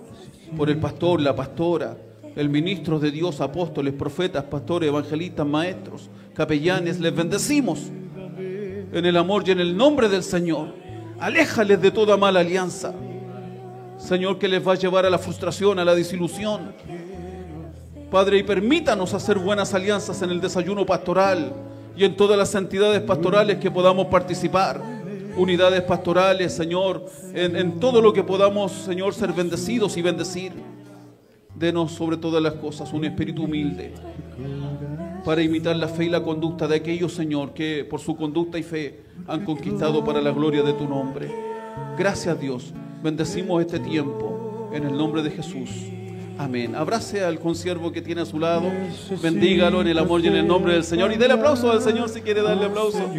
por el pastor, la pastora, el ministro de Dios, apóstoles, profetas, pastores, evangelistas, maestros, capellanes. Les bendecimos en el amor y en el nombre del Señor. Aléjales de toda mala alianza, Señor, que les va a llevar a la frustración, a la desilusión. Padre, y permítanos hacer buenas alianzas en el desayuno pastoral y en todas las entidades pastorales que podamos participar, unidades pastorales, Señor, en todo lo que podamos, Señor, ser bendecidos y bendecir. Denos sobre todas las cosas un espíritu humilde para imitar la fe y la conducta de aquellos, Señor, que por su conducta y fe han conquistado para la gloria de tu nombre. Gracias, Dios. Bendecimos este tiempo en el nombre de Jesús. Amén. Abrace al consiervo que tiene a su lado. Bendígalo en el amor y en el nombre del Señor. Y déle aplauso al Señor si quiere darle aplauso.